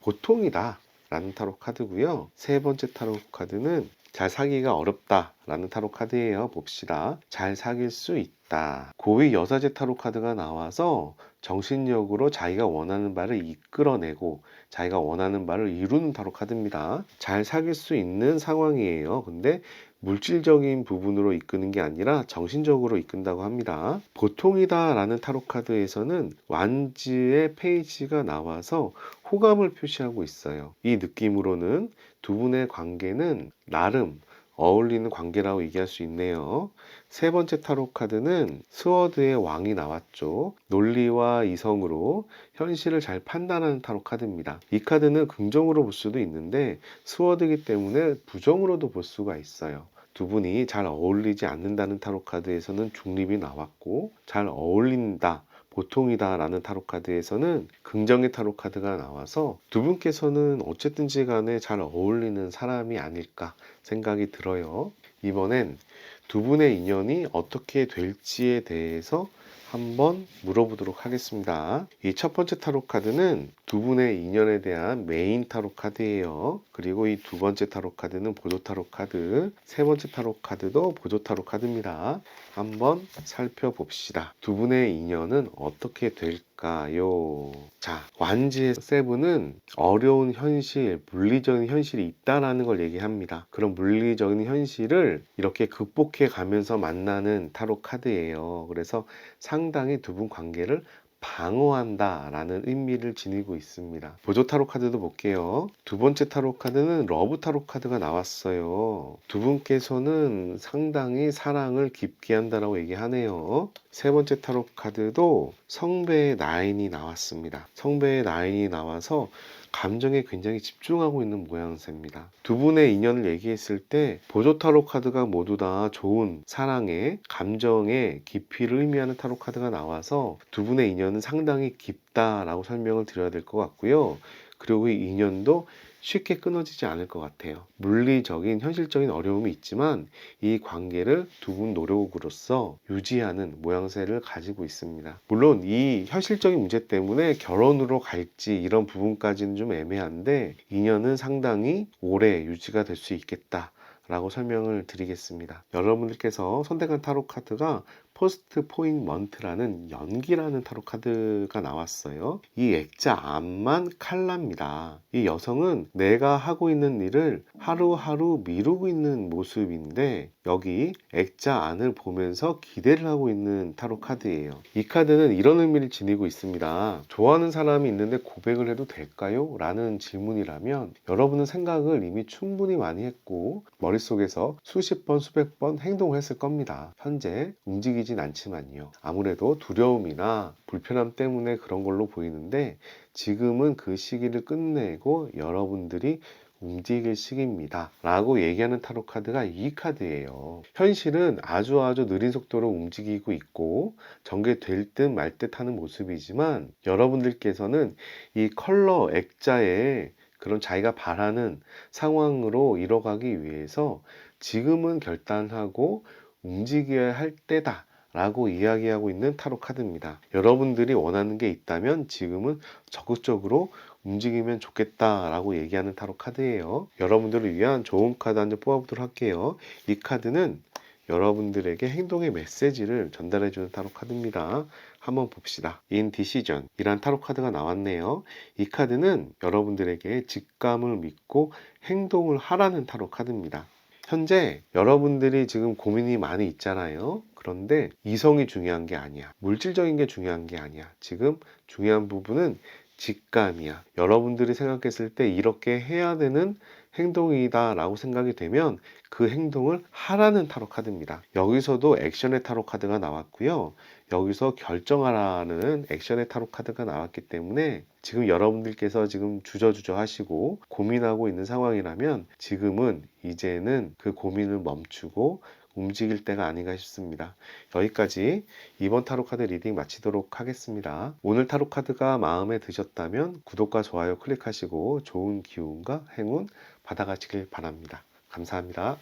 보통이다 라는 타로 카드고요. 세 번째 타로 카드는 잘 사기가 어렵다 라는 타로 카드예요. 봅시다. 잘 사귈 수 있다. 고위 여사제 타로 카드가 나와서 정신력으로 자기가 원하는 바를 이끌어내고 자기가 원하는 바를 이루는 타로 카드입니다. 잘 사귈 수 있는 상황이에요. 근데 물질적인 부분으로 이끄는 게 아니라 정신적으로 이끈다고 합니다. 보통이다 라는 타로 카드에서는 완즈의 페이지가 나와서 호감을 표시하고 있어요. 이 느낌으로는 두 분의 관계는 나름 어울리는 관계라고 얘기할 수 있네요. 세 번째 타로 카드는 스워드의 왕이 나왔죠. 논리와 이성으로 현실을 잘 판단하는 타로 카드입니다. 이 카드는 긍정으로 볼 수도 있는데 스워드이기 때문에 부정으로도 볼 수가 있어요. 두 분이 잘 어울리지 않는다는 타로 카드에서는 중립이 나왔고, 잘 어울린다, 보통이다 라는 타로 카드에서는 긍정의 타로 카드가 나와서 두 분께서는 어쨌든지 간에 잘 어울리는 사람이 아닐까 생각이 들어요. 이번엔 두 분의 인연이 어떻게 될지에 대해서 한번 물어보도록 하겠습니다. 이 첫 번째 타로 카드는 두 분의 인연에 대한 메인 타로 카드예요. 그리고 이 두 번째 타로 카드는 보조 타로 카드, 세 번째 타로 카드도 보조 타로 카드입니다. 한번 살펴봅시다. 두 분의 인연은 어떻게 될까요? 자, 완지의 세븐은 어려운 현실, 물리적인 현실이 있다라는 걸 얘기합니다. 그런 물리적인 현실을 이렇게 극복해 가면서 만나는 타로 카드예요. 그래서 상당히 두 분 관계를 방어한다라는 의미를 지니고 있습니다. 보조 타로 카드도 볼게요. 두 번째 타로 카드는 러브 타로 카드가 나왔어요. 두 분께서는 상당히 사랑을 깊게 한다라고 얘기하네요. 세 번째 타로 카드도 성배의 나인이 나왔습니다. 성배의 나인이 나와서 감정에 굉장히 집중하고 있는 모양새입니다. 두 분의 인연을 얘기했을 때 보조 타로 카드가 모두 다 좋은 사랑의 감정의 깊이를 의미하는 타로 카드가 나와서 두 분의 인연은 상당히 깊다라고 설명을 드려야 될 것 같고요. 그리고 이 인연도 쉽게 끊어지지 않을 것 같아요. 물리적인 현실적인 어려움이 있지만 이 관계를 두 분 노력으로서 유지하는 모양새를 가지고 있습니다. 물론 이 현실적인 문제 때문에 결혼으로 갈지 이런 부분까지는 좀 애매한데 인연은 상당히 오래 유지가 될 수 있겠다 라고 설명을 드리겠습니다. 여러분들께서 선택한 타로 카드가 포스트 포인먼트라는 연기라는 타로 카드가 나왔어요. 이 액자 앞만 칼라입니다. 이 여성은 내가 하고 있는 일을 하루하루 미루고 있는 모습인데 여기 액자 안을 보면서 기대를 하고 있는 타로 카드예요. 이 카드는 이런 의미를 지니고 있습니다. 좋아하는 사람이 있는데 고백을 해도 될까요? 라는 질문이라면 여러분은 생각을 이미 충분히 많이 했고 머릿속에서 수십 번 수백 번 행동을 했을 겁니다. 현재 움직이진 않지만요. 아무래도 두려움이나 불편함 때문에 그런 걸로 보이는데 지금은 그 시기를 끝내고 여러분들이 움직일 시기입니다 라고 얘기하는 타로 카드가 이 카드예요. 현실은 아주 느린 속도로 움직이고 있고 전개될 듯 말 듯 하는 모습이지만 여러분들께서는 이 컬러 액자에 그런 자기가 바라는 상황으로 이뤄가기 위해서 지금은 결단하고 움직여야 할 때다 라고 이야기하고 있는 타로 카드입니다. 여러분들이 원하는 게 있다면 지금은 적극적으로 움직이면 좋겠다 라고 얘기하는 타로 카드예요. 여러분들을 위한 좋은 카드 한 장 뽑아보도록 할게요. 이 카드는 여러분들에게 행동의 메시지를 전달해주는 타로 카드입니다. 한번 봅시다. Indecision 이란 타로 카드가 나왔네요. 이 카드는 여러분들에게 직감을 믿고 행동을 하라는 타로 카드입니다. 현재 여러분들이 지금 고민이 많이 있잖아요. 그런데 이성이 중요한 게 아니야. 물질적인 게 중요한 게 아니야. 지금 중요한 부분은 직감이야. 여러분들이 생각했을 때 이렇게 해야 되는 행동이다 라고 생각이 되면 그 행동을 하라는 타로 카드입니다. 여기서도 액션의 타로 카드가 나왔고요. 여기서 결정하라는 액션의 타로 카드가 나왔기 때문에 지금 여러분들께서 지금 주저주저 하시고 고민하고 있는 상황이라면 지금은 이제는 그 고민을 멈추고 움직일 때가 아닌가 싶습니다. 여기까지 이번 타로카드 리딩 마치도록 하겠습니다. 오늘 타로카드가 마음에 드셨다면 구독과 좋아요 클릭하시고 좋은 기운과 행운 받아가시길 바랍니다. 감사합니다.